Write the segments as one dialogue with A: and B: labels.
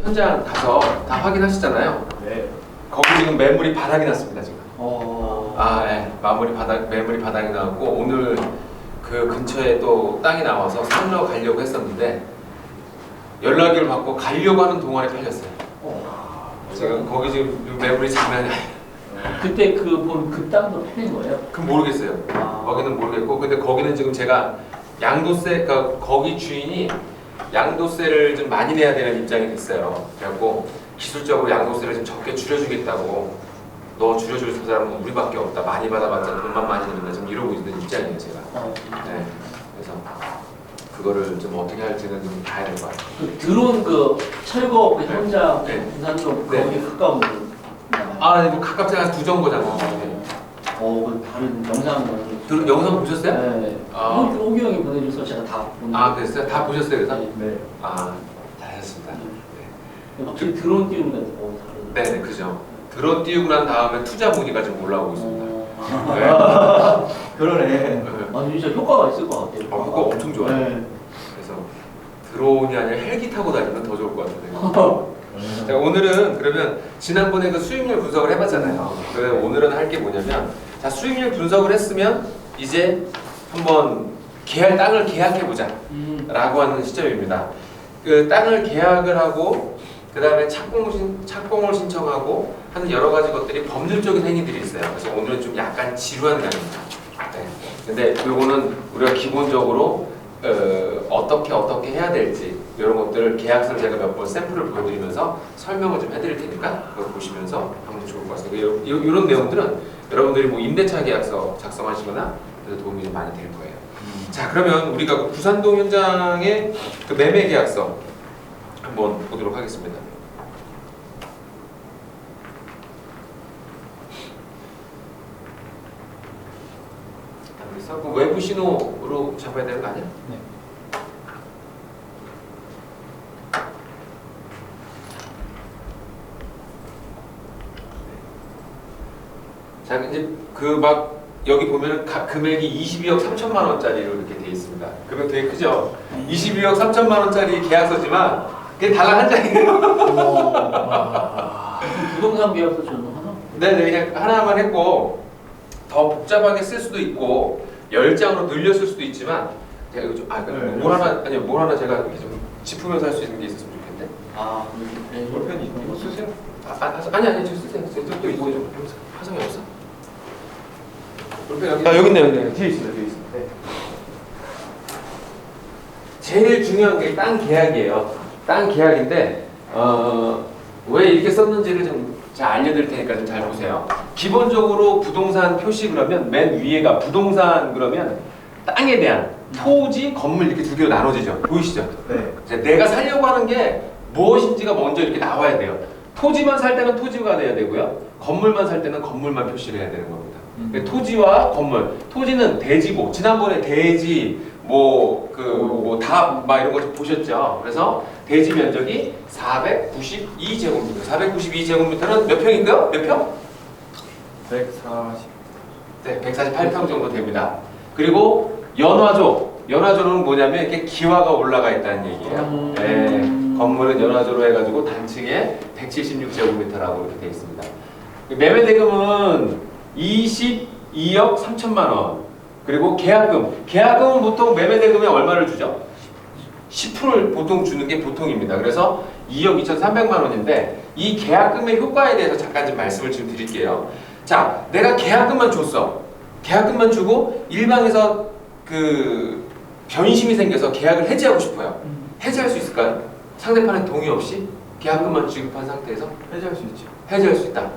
A: 현장 가서 다 확인하시잖아요.
B: 네.
A: 거기 지금 매물이 바닥이 났습니다 지금.
B: 네.
A: 매물이 바닥이 나왔고 오늘 그 근처에 또 땅이 나와서 살러 가려고 했었는데 연락을 받고 가려고 하는 동안에 팔렸어요. 지금 거기 지금 매물이 장난이 아니에요.
C: 그때 그 땅도 팔린 거예요?
A: 그건 모르겠어요. 거기는 모르겠고 근데 거기는 지금 제가 양도세, 그러니까 거기 주인이 양도세를 좀 많이 내야 되는 입장이 됐어요. 그래갖고 기술적으로 양도세를 좀 적게 줄여주겠다고, 너 줄여줄 사람은 우리밖에 없다, 많이 받아봤자 돈만 많이 내는다, 지금 이러고 있는 입장이에요 제가. 네. 그래서 그거를 좀 어떻게 할지는 좀 봐야 될 것 같아요.
C: 그 드론 그 철거 그 현장
A: 네.
C: 부산동
A: 네.
C: 거기 가까운 분.
A: 네, 뭐 가깝지 않아서 두 정거장.
C: 그 다른 영상
A: 영상 보셨어요?
C: 네. 오기 형이 보내줘서 제가 다 보는.
A: 그랬어요? 다 보셨어요 그래서?
C: 네.
A: 잘하셨습니다.
C: 확실히 드론 띄우는 게 다르죠.
A: 네, 그죠. 드론 띄우고 난 다음에 투자 문의가 좀 올라오고 있습니다.
B: 그러네.
C: 진짜 효과가 있을 것 같아요.
A: 효과 엄청 좋아요.
C: 네.
A: 그래서 드론이 아니라 헬기 타고 다니면 더 좋을 것 같은데. 자, 오늘은 그러면 지난번에 그 수익률 분석을 해봤잖아요. 그래서 오늘은 할 게 뭐냐면, 자, 수익률 분석을 했으면 이제 한번 땅을 계약해보자 라고 하는 시점입니다. 그 땅을 계약을 하고 그 다음에 착공을 신청하고 하는 여러 가지 것들이 법률적인 행위들이 있어요. 그래서 오늘은 좀 약간 지루한 강의입니다. 네. 근데 요거는 우리가 기본적으로 어떻게 해야 될지 이런 것들을 계약서를 제가 몇 번 샘플을 보여드리면서 설명을 좀 해드릴 테니까 그걸 보시면서 하면 좋을 것 같습니다. 이런 내용들은 여러분들이 뭐 임대차 계약서 작성하시거나 그래서 도움이 좀 많이 될 거예요. 자, 그러면 우리가 그 부산동 현장의 그 매매 계약서 한번 보도록 하겠습니다. 그래서 그 외부 신호로 잡아야 되는 거 아니야?
C: 네.
A: 자, 이제 여기 보면은 금액이 22억 3천만 원짜리로 이렇게 돼 있습니다. 금액 되게 크죠? 22억 3천만 원짜리 계약서지만 그게 달랑 한 장이에요.
C: 부동산 계약서 저는 하나?
A: 네네, 그냥 하나만 했고 더 복잡하게 쓸 수도 있고 10장으로 늘렸을 수도 있지만 제가 이거 좀 뭘 하나 제가 이렇게 좀 짚으면서 할 수 있는 게 있었으면 좋겠는데.
B: 볼펜이 쓰세요?
A: 아니 지금 쓰세요. 또 이거 좀 화성이 없어? 여기 있네요. 뒤에 있습니다. 네. 제일 중요한 게 땅 계약이에요. 땅 계약인데 왜 이렇게 썼는지를 좀 잘 알려드릴 테니까 좀 잘 보세요. 기본적으로 부동산 표시 그러면 맨 위에가 부동산 그러면 땅에 대한 토지, 건물 이렇게 두 개로 나눠지죠. 보이시죠?
B: 네.
A: 내가 살려고 하는 게 무엇인지가 먼저 이렇게 나와야 돼요. 토지만 살 때는 토지가 돼야 되고요. 건물만 살 때는 건물만 표시를 해야 되는 겁니다. 토지와 건물. 토지는 대지고 지난번에 대지 답 이런 거 좀 보셨죠? 그래서 대지 면적이 492제곱미터. 492제곱미터는 몇 평인가요? 몇 평?
B: 140.
A: 네, 148평 정도 됩니다. 그리고 연화조는 뭐냐면 이렇게 기와가 올라가 있다는 얘기예요. 네, 건물은 연화조로 해가지고 단층에 176제곱미터라고 이렇게 되어 있습니다. 매매 대금은 22억 3천만 원. 그리고 계약금은 보통 매매 대금에 얼마를 주죠? 10%를 보통 주는 게 보통입니다. 그래서 2억 2,300만 원인데 이 계약금의 효과에 대해서 잠깐 좀 말씀을 좀 드릴게요. 자, 내가 계약금만 줬어. 계약금만 주고 일방에서 그 변심이 생겨서 계약을 해지하고 싶어요. 해지할 수 있을까요? 상대방의 동의 없이 계약금만 지급한 상태에서
B: 해지할 수 있죠.
A: 해지할 수 있다.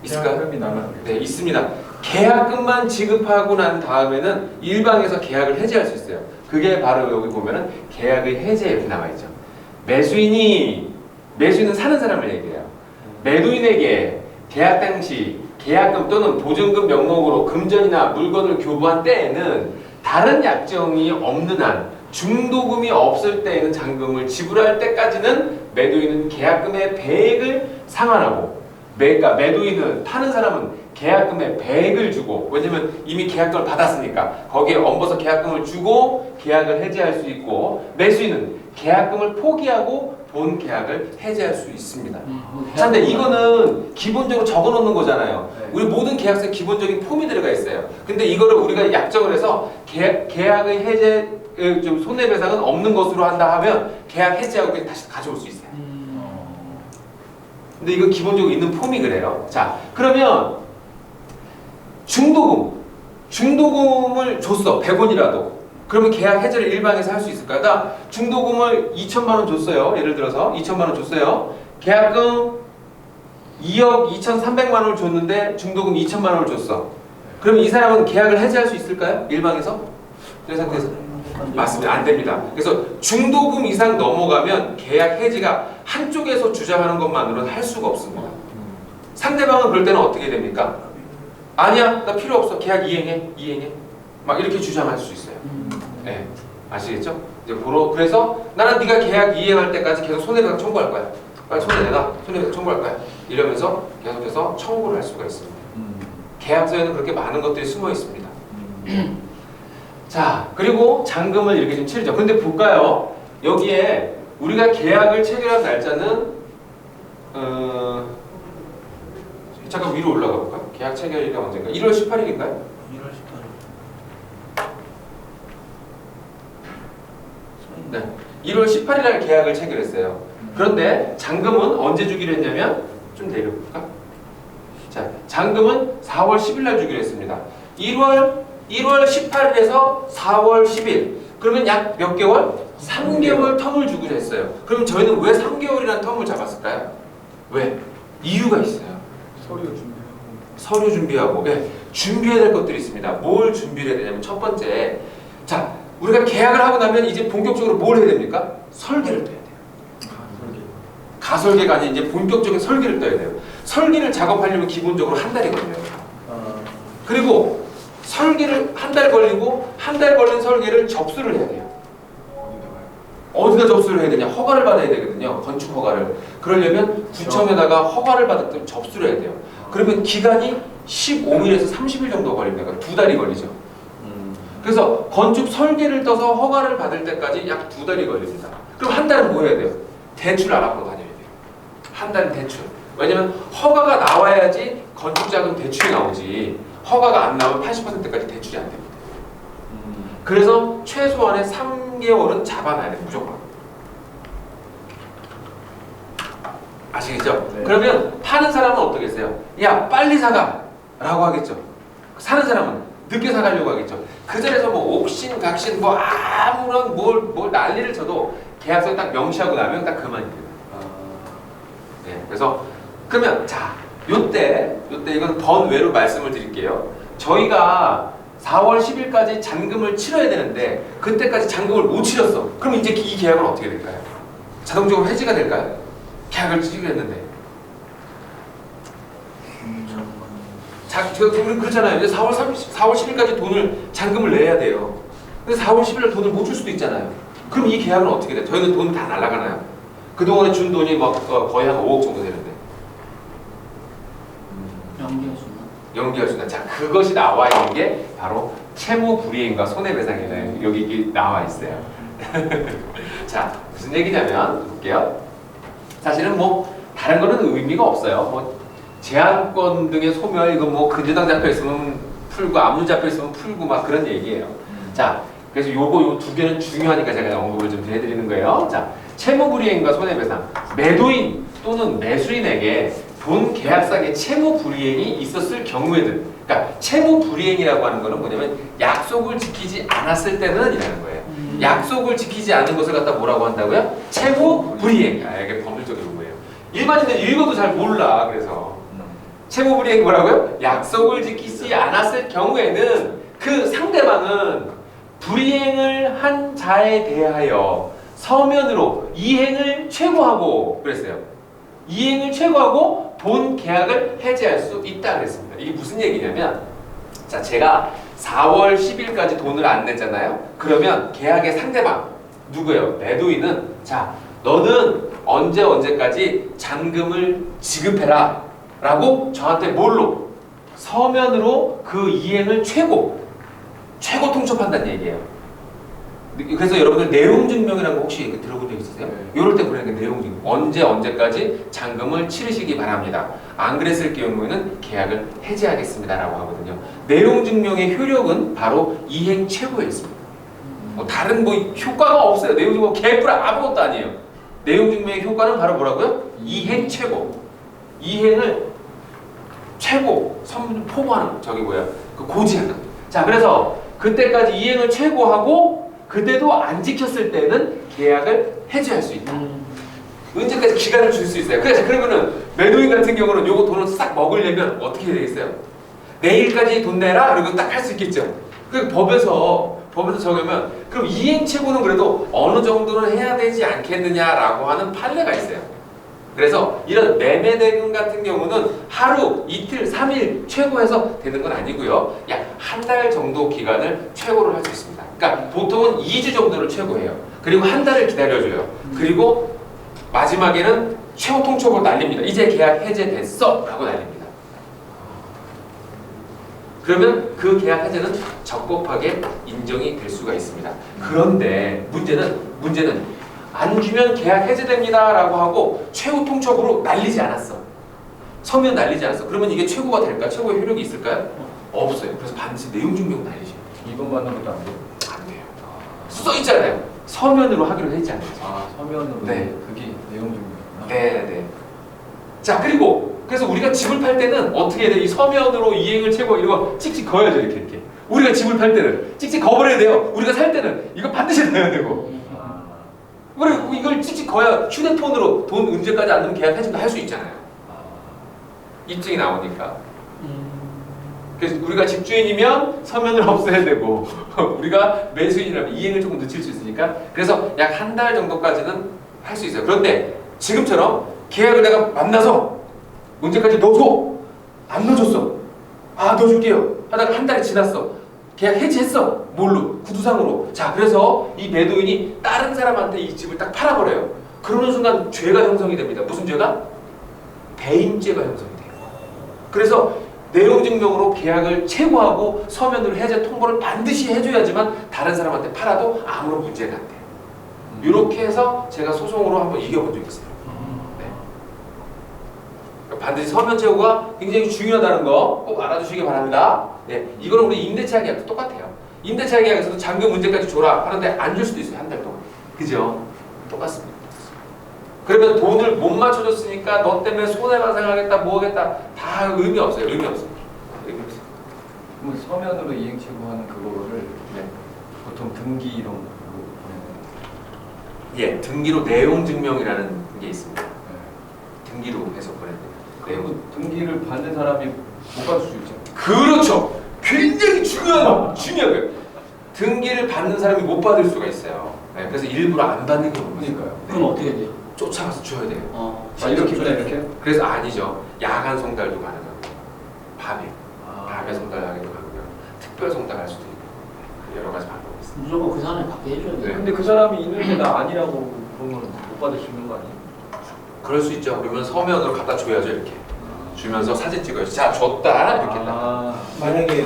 A: 있을까요?
B: 계약금이 나면.
A: 네, 있습니다. 계약금만 지급하고 난 다음에는 일방에서 계약을 해지할 수 있어요. 그게 바로 여기 보면은 계약의 해제 이렇게 나와 있죠. 매수인은 사는 사람을 얘기해요. 매도인에게 계약 당시 계약금 또는 보증금 명목으로 금전이나 물건을 교부한 때에는 다른 약정이 없는 한 중도금이 없을 때에는 잔금을 지불할 때까지는 매도인은 계약금의 배액을 상환하고 매도인은 파는 사람은 계약금의 배액을 주고, 왜냐면 이미 계약금을 받았으니까 거기에 엄버서 계약금을 주고 계약을 해지할 수 있고, 매수인은 계약금을 포기하고 본 계약을 해지할 수 있습니다. 자, 근데 이거는 기본적으로 적어놓는 거잖아요.
B: 네.
A: 우리 모든 계약서에 기본적인 폼이 들어가 있어요. 근데 이거를 우리가 약정을 해서 계약의 해제 좀 손해배상은 없는 것으로 한다 하면 계약 해지하고 그냥 다시 가져올 수 있어요. 근데 이거 기본적으로 있는 폼이 그래요. 자, 그러면 중도금을 줬어. 100원이라도. 그러면 계약 해지를 일방에서 할 수 있을까요? 나 중도금을 2천만 원 줬어요. 예를 들어서 2천만 원 줬어요. 계약금 2억 2,300만 원을 줬는데 중도금 2천만 원을 줬어. 그러면 이 사람은 계약을 해지할 수 있을까요? 일방에서? 이 상태에서? 맞습니다. 안 됩니다. 그래서 중도금 이상 넘어가면 계약 해지가 한쪽에서 주장하는 것만으로는 할 수가 없습니다. 상대방은 그럴 때는 어떻게 됩니까? 아니야, 나 필요 없어. 계약 이행해. 막 이렇게 주장할 수 있어요. 네, 아시겠죠? 이제 그래서 나는 네가 계약 이행할 때까지 계속 손해배상 청구할 거야. 빨리 손해내라. 손해배상 청구할 거야. 이러면서 계속해서 청구를 할 수가 있습니다. 계약서에는 그렇게 많은 것들이 숨어 있습니다. 자, 그리고 잔금을 이렇게 좀 치르죠. 근데 볼까요? 여기에 우리가 계약을 체결한 날짜는 잠깐 위로 올라가 볼까요? 계약 체결일이 언제인가? 1월 18일인가요?
C: 1월 18일.
A: 네. 1월 18일 날 계약을 체결했어요. 그런데 잔금은 언제 주기로 했냐면 좀 내려볼까? 자, 잔금은 4월 10일 날 주기로 했습니다. 1월 18일에서 4월 10일. 그러면 약 몇 개월? 3개월 텀을 주기로 했어요. 그럼 저희는 왜 3개월이라는 텀을 잡았을까요? 왜? 이유가 있어요. 서류 준비하고. 네, 준비해야 될 것들이 있습니다. 뭘 준비를 해야 되냐면 첫 번째, 자, 우리가 계약을 하고 나면 이제 본격적으로 뭘 해야 됩니까? 설계를 떠야 돼요. 가설계가 아닌 이제 본격적인 설계를 떠야 돼요. 설계를 작업하려면 기본적으로 한 달이 걸려요. 그리고 설계를 한 달 걸리고 한 달 걸린 설계를 접수를 해야 돼요. 어디다 접수를 해야 되냐? 허가를 받아야 되거든요. 건축 허가를. 그러려면 구청에다가 허가를 받았더니 접수를 해야 돼요. 그러면 기간이 15일에서 30일 정도 걸립니다. 그러니까 2달이 걸리죠. 그래서 건축 설계를 떠서 허가를 받을 때까지 약 2달이 걸립니다. 그럼 한 달은 뭐 해야 돼요? 대출 알아보고 다녀야 돼요. 한 달은 대출. 왜냐면 허가가 나와야지 건축자금 대출이 나오지. 허가가 안 나오면 80%까지 대출이 안 됩니다. 그래서 최소한의 3개월은 잡아놔야 돼요. 무조건. 아시겠죠?
B: 네.
A: 그러면 파는 사람은 어떻겠어요? 야, 빨리 사가! 라고 하겠죠. 사는 사람은 늦게 사가려고 하겠죠. 그 자리에서 뭐 옥신각신 뭐 아무런 뭘 난리를 쳐도 계약서에 딱 명시하고 나면 딱 그만이 돼요. 네, 그래서 그러면 자, 요때 이건 번외로 말씀을 드릴게요. 저희가 4월 10일까지 잔금을 치러야 되는데 그때까지 잔금을 못 치렀어. 그럼 이제 이 계약은 어떻게 될까요? 자동적으로 해지가 될까요? 계약을 치르겠는데. 우리 그렇잖아요. 이제 4월 10일까지 잔금을 내야 돼요. 근데 4월 10일날 돈을 못 줄 수도 있잖아요. 그럼 이 계약은 어떻게 돼요? 저희는 돈 다 날아가나요? 그동안에 준 돈이 막 거의 한 5억 정도 되는데. 연기할 수 있나? 자, 그것이 나와 있는 게 바로 채무 불이행과 손해배상이에요. 여기 이게 나와 있어요. 자, 무슨 얘기냐면 볼게요. 사실은 뭐 다른 거는 의미가 없어요. 뭐 제한권 등의 소멸 이거 뭐 근저당 잡혀 있으면 풀고 압류 잡혀 있으면 풀고 막 그런 얘기예요. 자, 그래서 요 두 개는 중요하니까 제가 언급을 좀 해드리는 거예요. 자, 채무 불이행과 손해배상. 매도인 또는 매수인에게 본 계약상의 채무 불이행이 있었을 경우에는, 그러니까 채무 불이행이라고 하는 거는 뭐냐면 약속을 지키지 않았을 때는 이라는 거예요. 약속을 지키지 않은 것을 갖다 뭐라고 한다고요? 채무 불이행. 아, 이게 법률적인 거예요. 일반인들 읽어도 잘 몰라. 그래서 채무 불이행이 뭐라고요? 약속을 지키지 않았을 경우에는 그 상대방은 불이행을 한 자에 대하여 서면으로 이행을 최고하고 그랬어요. 이행을 최고하고 본 계약을 해지할 수 있다 그랬습니다. 이게 무슨 얘기냐면, 자, 제가 4월 10일까지 돈을 안 냈잖아요. 그러면 계약의 상대방 누구예요? 매도인은 자, 너는 언제까지 잔금을 지급해라 라고 저한테 뭘로? 서면으로 그 이행을 최고 통첩한다는 얘기예요. 그래서 여러분들 내용 증명이라는 거 혹시 들어본 적 있으세요?
B: 네.
A: 이럴 때 보내는 게 내용 증명. 언제까지 잔금을 치르시기 바랍니다. 안 그랬을 경우에는 계약을 해지하겠습니다라고 하거든요. 내용 증명의 효력은 바로 이행 최고에 있습니다. 뭐 다른 뭐 효과가 없어요. 내용 증명 개뿔 아무것도 아니에요. 내용 증명의 효과는 바로 뭐라고요? 이행 최고. 이행을 최고 포고하는 저기 뭐야 그 고지하는. 자 그래서 그때까지 이행을 최고하고 그때도 안 지켰을 때는 계약을 해지할 수 있다. 언제까지 기간을 줄 수 있어요. 그러면은 매도인 같은 경우는 요거 돈을 싹 먹으려면 어떻게 되겠어요? 내일까지 돈 내라 그리고 딱 할 수 있겠죠. 그 법에서 적으면 그럼 이행 최고는 그래도 어느 정도는 해야 되지 않겠느냐라고 하는 판례가 있어요. 그래서 이런 매매 대금 같은 경우는 하루, 이틀, 3일 최고해서 되는 건 아니고요. 약 한 달 정도 기간을 최고를 할 수 있습니다. 그러니까 보통은 2주 정도를 최고해요. 그리고 한 달을 기다려줘요. 그리고 마지막에는 최후 통첩으로 날립니다. 이제 계약 해제됐어 라고 날립니다. 그러면 그 계약 해제는 적법하게 인정이 될 수가 있습니다. 그런데 문제는 안 주면 계약 해제됩니다 라고 하고 최후 통첩으로 날리지 않았어. 서면 날리지 않았어. 그러면 이게 최고가 될까? 최고의 효력이 있을까요? 없어요. 그래서 반드시 내용 증명 날리죠.
B: 이번 받는 것도 안 돼요?
A: 안 돼요. 써 있잖아요. 서면으로 하기로 했지 않나요?
B: 아, 서면으로.
A: 네.
B: 그게 내용 증명이구나.
A: 네. 자 그리고 그래서 우리가 집을 팔 때는 어떻게 해야 돼? 이 서면으로 이행을 최고 이런 거 찍찍 거야죠 이렇게. 우리가 집을 팔 때는 찍찍 거버려야 돼요. 우리가 살 때는 이거 반드시 넣어야 되고. 그리고 이걸 찍찍 거야 휴대폰으로 돈 언제까지 안 넣으면 계약 해준다 할 수 있잖아요. 입증이 나오니까. 그래서 우리가 집주인이면 서면을 없애야 되고 우리가 매수인이라면 이행을 조금 늦출 수 있으니까 그래서 약 한 달 정도까지는 할 수 있어요. 그런데 지금처럼 계약을 내가 만나서 언제까지 넣어줘 안 넣어줬어 아 넣어줄게요 하다가 한 달이 지났어 계약 해지했어 뭘로? 구두상으로. 자 그래서 이 매도인이 다른 사람한테 이 집을 딱 팔아버려요. 그러는 순간 죄가 형성이 됩니다. 무슨 죄가? 배임죄가 형성이 돼요. 그래서 내용 증명으로 계약을 최고하고 서면으로 해제 통보를 반드시 해줘야지만 다른 사람한테 팔아도 아무런 문제가 안 돼요. 이렇게 해서 제가 소송으로 한번 이겨본 적이 있어요. 네. 그러니까 반드시 서면 최고가 굉장히 중요하다는 거 꼭 알아주시기 바랍니다. 네. 이거는 우리 임대차 계약도 똑같아요. 임대차 계약에서도 잔금 문제까지 줘라 하는데 안 줄 수도 있어요. 한 달 동안. 그죠? 똑같습니다. 그러면 돈을 못 맞춰줬으니까 너 때문에 손해배상하겠다 뭐하겠다 다 의미 없어요. 의미 없어요.
B: 그럼 서면으로 이행 최고하는 그거를
A: 네.
B: 보통 등기 이런 걸로 보내는.
A: 예, 등기로 내용 증명이라는 게 있습니다.
B: 네.
A: 등기로 해서 보내는
B: 그리고 등기를 받는 사람이 못 받을 수 있잖아요.
A: 그렇죠. 굉장히 중요한 거예요. 등기를 받는 사람이 못 받을 수가 있어요. 네, 그래서 일부러 안 받는 경우가 있어요.
B: 그러니까요.
C: 그럼 어떻게 돼요?
A: 쫓아가서 줘야 돼요.
B: 아, 이렇게 그냥 이렇게?
A: 그래서 아니죠. 야간 송달도 가능하고 밤에 밤에 송달하기도 하고요. 특별 송달할 수도 있고 여러 가지 방법이 있습니다.
C: 무조건 그 사람이 받게 해줘야 돼요.
A: 네.
B: 근데 그 사람이 있는데 나 아니라고 그러면 못 받을 수 있는 거 아니에요?
A: 그럴 수 있죠. 그러면 서면으로 갖다 줘야죠. 이렇게 주면서 사진 찍어야죠. 자 줬다 이렇게 딱.
D: 만약에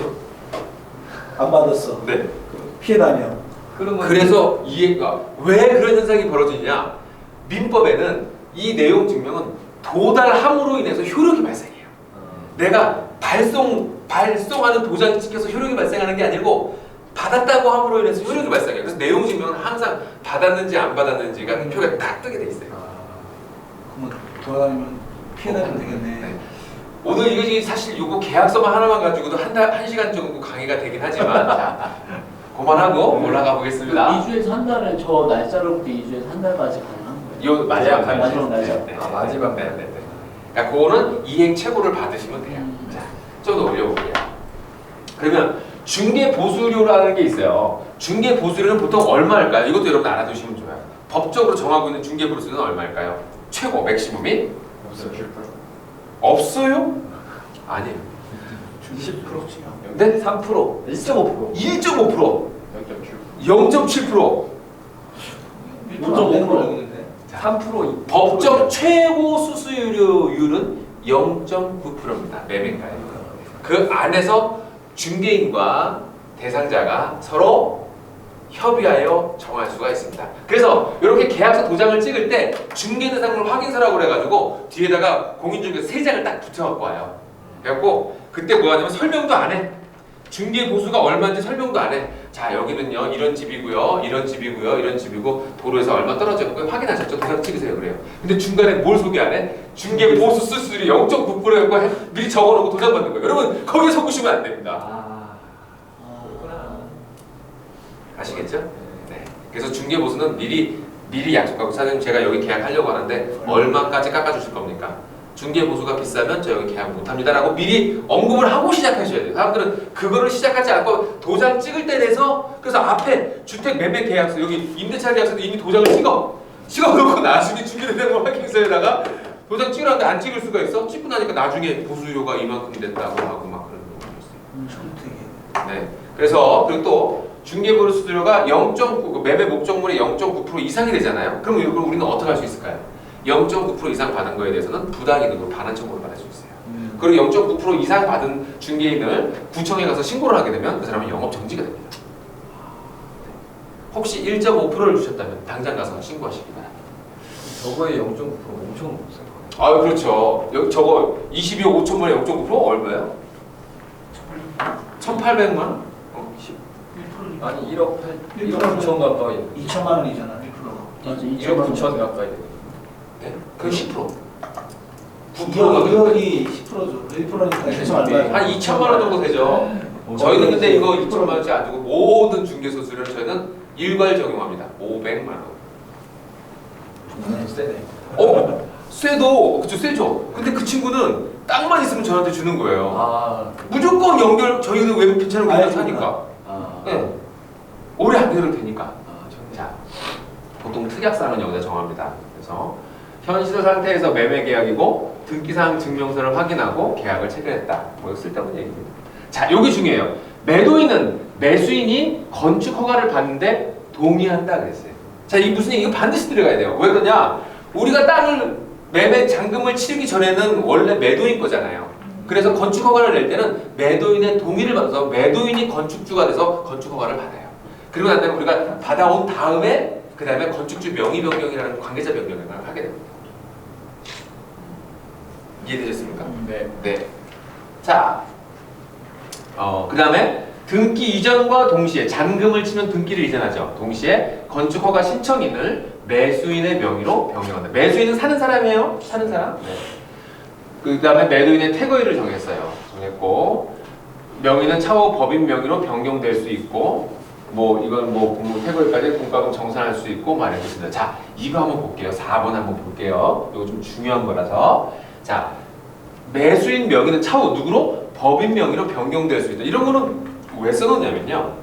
D: 안 받았어.
A: 네.
D: 피해 다녀.
B: 그러면
A: 그래서 이해가 왜 그런 현상이 벌어지냐? 민법에는 이 내용 증명은 도달함으로 인해서 효력이 발생해요. 내가 발송하는 도장이 찍혀서 효력이 발생하는 게 아니고 받았다고 함으로 인해서 효력이 발생해요. 그래서 내용 증명은 항상 받았는지 안 받았는지가 표가 딱 뜨게 돼 있어요.
D: 그러면 돌아다니면 피해 다니면 되겠네.
A: 네. 오늘 이거 사실 이거 계약서만 하나만 가지고도 한 시간 정도 강의가 되긴 하지만 자, 그만하고 올라가 보겠습니다.
C: 2주에서 한 달에 저 날짜로부터 2주에서 한 달까지 가능한 거예요.
A: 이 마지막
B: 네,
C: 마지막 날짜.
B: 마지막
A: 네. 그러니까 그거는 이행 최고를 받으시면 돼요. 자, 좀 더 올려볼게요. 그러면 중개 보수료라는 게 있어요. 중개 보수료는 보통 얼마일까요? 이것도 여러분 알아두시면 좋아요. 법적으로 정하고 있는 중개 보수료는 얼마일까요? 최고 맥시멈이 없어요? 아니에요.
B: 10%?
A: 네?
B: 3%? 1.5%?
A: 1.5%,
B: 0.7%?
A: 0.7%.
C: 5.5%.
B: 3%
A: 법적 최고 수수료율은 0.9%입니다. 매매가에. 그 안에서 중개인과 대상자가 서로 협의하여 정할 수가 있습니다. 그래서 이렇게 계약서 도장을 찍을 때 중개대상물 확인서라고 그래가지고 뒤에다가 공인중개서 3장을 딱 붙여갖고 와요. 그래갖고 그때 뭐 하냐면 설명도 안 해. 중개 보수가 얼마인지 설명도 안 해. 자, 여기는요 이런 집이고요, 이런 집이고요, 이런 집이고 도로에서 얼마 떨어져 있고 확인하셨죠? 도장 찍으세요 그래요. 근데 중간에 뭘 소개 안 해? 중개 보수 수수율이 0.9%였고 미리 적어놓고 도장 받는 거예요. 여러분 거기에 속으시면 안 됩니다.
C: 그렇구나.
A: 아시겠죠? 네. 그래서 중개 보수는 미리 약속하고 사장님 제가 여기 계약하려고 하는데 얼마까지 깎아주실 겁니까? 중개 보수가 비싸면 저 여기 계약 못합니다라고 미리 언급을 하고 시작하셔야 돼요. 사람들은 그거를 시작하지 않고 도장 찍을 때 돼서 그래서 앞에 주택 매매 계약서 여기 임대차 계약서도 이미 도장을 찍어놓고 나중에 중개대상 확인서에다가 도장 찍으라는데 안 찍을 수가 있어? 찍고 나니까 나중에 보수료가 이만큼 됐다고 하고 막 그런 경우가 있어요. 네. 그래서 그리고 또 중개보수 수수료가 0.9 매매 목적물의 0.9% 이상이 되잖아요. 그럼 이걸 우리는 어떻게 할 수 있을까요? 0.9% 이상 받은 거에 대해서는 부당이득으로 반환 청구를 받을 수 있어요. 그리고 0.9% 이상 받은 중개인을 구청에 가서 신고를 하게 되면 그 사람은 영업 정지가 됩니다. 혹시 1.5%를 주셨다면 당장 가서 신고하시기 바랍니다.
B: 저거의 0.9% 엄청 높아요.
A: 아 그렇죠. 저거 22억 5천만에 0.9% 얼마예요? 1,800만 원?
C: 1%.
B: 아니 1억 9천 가까이.
D: 2천만 원이잖아 1%.
C: 맞아,
B: 1억 9천 가까이 돼요.
A: 네? 그 10%.
D: 2억이 10%죠. 1%니까 2천 얼마예요?
A: 한 2천만 원 정도 되죠. 저희는 근데 이거 2천만 원치 안 주고 모든 중개소 수수료를 저희는 일괄 적용합니다. 500만 원.
B: 세네.
A: 쎄도 그쵸 쎄죠. 근데 그 친구는 땅만 있으면 저한테 주는 거예요.
B: 아.
A: 무조건 연결 저희는 외국 괜찮은 곳에서 사니까.
B: 아.
A: 네. 오래 안 해도 되니까.
B: 아,
A: 자, 보통 특약사항은 여기다 정합니다. 그래서 현 시설 상태에서 매매 계약이고 등기사항 증명서를 확인하고 계약을 체결했다. 뭐 쓸데없는 얘기입니다. 자, 여기 중요해요. 매도인은 매수인이 건축 허가를 받는데 동의한다 그랬어요. 자, 이 무슨 얘기? 이거 반드시 들어가야 돼요. 왜 그러냐? 우리가 땅을 매매 잔금을 치르기 전에는 원래 매도인 거잖아요. 그래서 건축 허가를 낼 때는 매도인의 동의를 받아서 매도인이 건축주가 돼서 건축 허가를 받아요. 그리고 난 다음에 우리가 받아온 다음에 그 다음에 건축주 명의 변경이라는 관계자 변경을 하게 됩니다. 이해되셨습니까?
B: 네.
A: 네. 자, 그 다음에 등기 이전과 동시에 잔금을 치면 등기를 이전하죠. 동시에 건축 허가 신청인을 매수인의 명의로 변경한다. 매수인은 사는 사람이에요. 사는 사람. 네. 그 다음에 매도인의 퇴거일을 정했어요. 정했고 명의는 차후 법인 명의로 변경될 수 있고 뭐 이건 뭐 퇴거일까지 공과금 정산할 수 있고 말했습니다. 자, 이거 한번 볼게요. 4번 한번 볼게요. 이거 좀 중요한 거라서. 자, 매수인 명의는 차후 누구로? 법인 명의로 변경될 수 있다. 이런 거는 왜 써놓냐면요.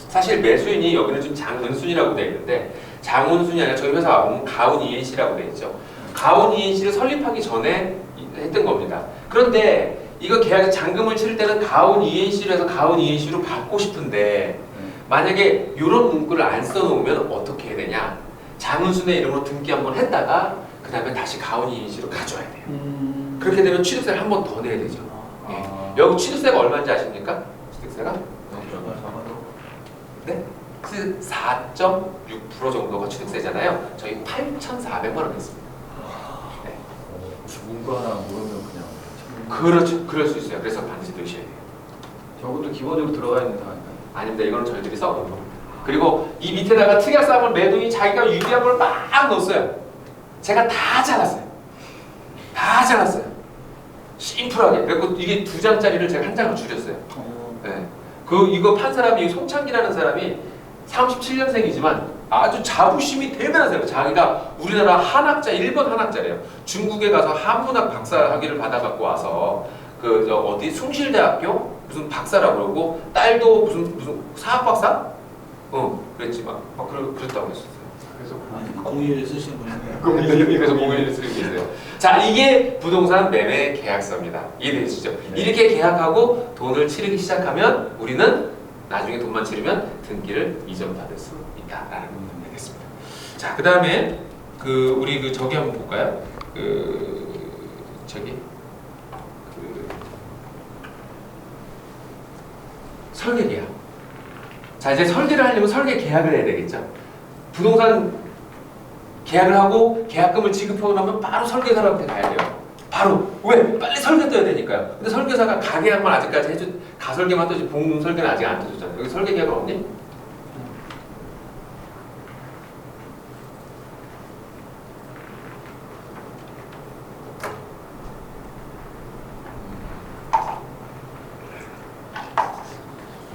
A: 사실 매수인이 여기는 지금 장은순이라고 되어 있는데 장은순이 아니라 저희 회사 보면 가운 ENC라고 되어 있죠. 가운 ENC를 설립하기 전에 했던 겁니다. 그런데 이거 계약에 잔금을 치를 때는 가운 ENC로 해서 가운 ENC로 받고 싶은데 만약에 이런 문구를 안 써놓으면 어떻게 해야 되냐? 장은순의 이름으로 등기 한번 했다가 그 다음에 다시 가운 ENC로 가져와야 돼요. 그렇게 되면 취득세를 한 번 더 내야 되죠. 예. 여기 취득세가 얼마인지 아십니까? 취득세가? 네? 4.6% 정도가 취득세잖아요. 저희 8,400만 원 냈습니다. 네.
B: 문구 하나 모르면 그냥.
A: 그렇죠. 그럴 수 있어요. 그래서 반드시 넣으셔야 돼요.
B: 저것도 기본적으로 들어가 있는 거 아닌가요?
A: 아닙니다. 이거는 저희들이 써놓은 겁니다. 그리고 이 밑에다가 특약사항을 매도인이 자기가 유리한 걸 막 넣었어요. 제가 다 잘랐어요. 다 잘랐어요. 심플하게. 그리고 이게 2장짜리를 제가 한 장을 줄였어요. 네. 이거 판 사람이 송창기라는 사람이 37년생이지만 아주 자부심이 대단한 사람이에요. 자기가 우리나라 한학자 1번 한학자래요. 중국에 가서 한문학 박사 학위를 받아갖고 와서 어디 숭실대학교 무슨 박사라고 그러고 딸도 무슨 사학 박사? 그랬지 막 그랬다고 했었어요. 그래서
D: 공인을 쓰시는 분인데.
A: 그래서 공인을 쓰고 계세요. 자, 이게 부동산 매매 계약서입니다. 이해되시죠?
B: 네.
A: 이렇게 계약하고 돈을 치르기 시작하면 우리는 나중에 돈만 치르면 등기를 이전받을 수 있다라는 걸 알겠습니다. 자, 그 다음에 우리 저기 한번 볼까요? 설계 계약. 자, 이제 설계를 하려면 설계 계약을 해야 되겠죠. 부동산 계약을 하고 계약금을 지급하고 나면 바로 설계사한테 가야 돼요. 바로. 왜? 빨리 설계 떠야 되니까요. 근데 설계사가 가계약만 아직까지 가설계만 떠지 공동 설계는 아직 안 떠줬잖아요. 여기 설계 계약은 없니?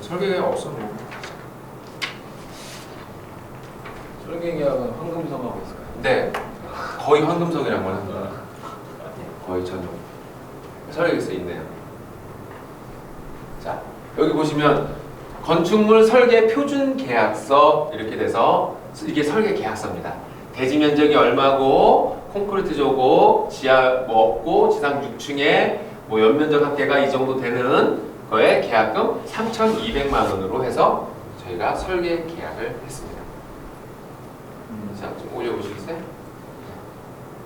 A: 설계 계약 없어 뭐.
B: 설계 계약은 황금성하고 있을까요?
A: 네, 거의 황금성이라고 하는 거의 전용 설계서에 있네요. 자, 여기 보시면 건축물 설계 표준 계약서 이렇게 돼서 이게 설계 계약서입니다. 대지 면적이 얼마고 콘크리트 조고 지하 뭐 없고 지상 6층에 뭐 연면적 합계가 이 정도 되는 거에 계약금 3,200만 원으로 해서 저희가 설계 계약을 했습니다. 자, 좀 올려보시겠어요?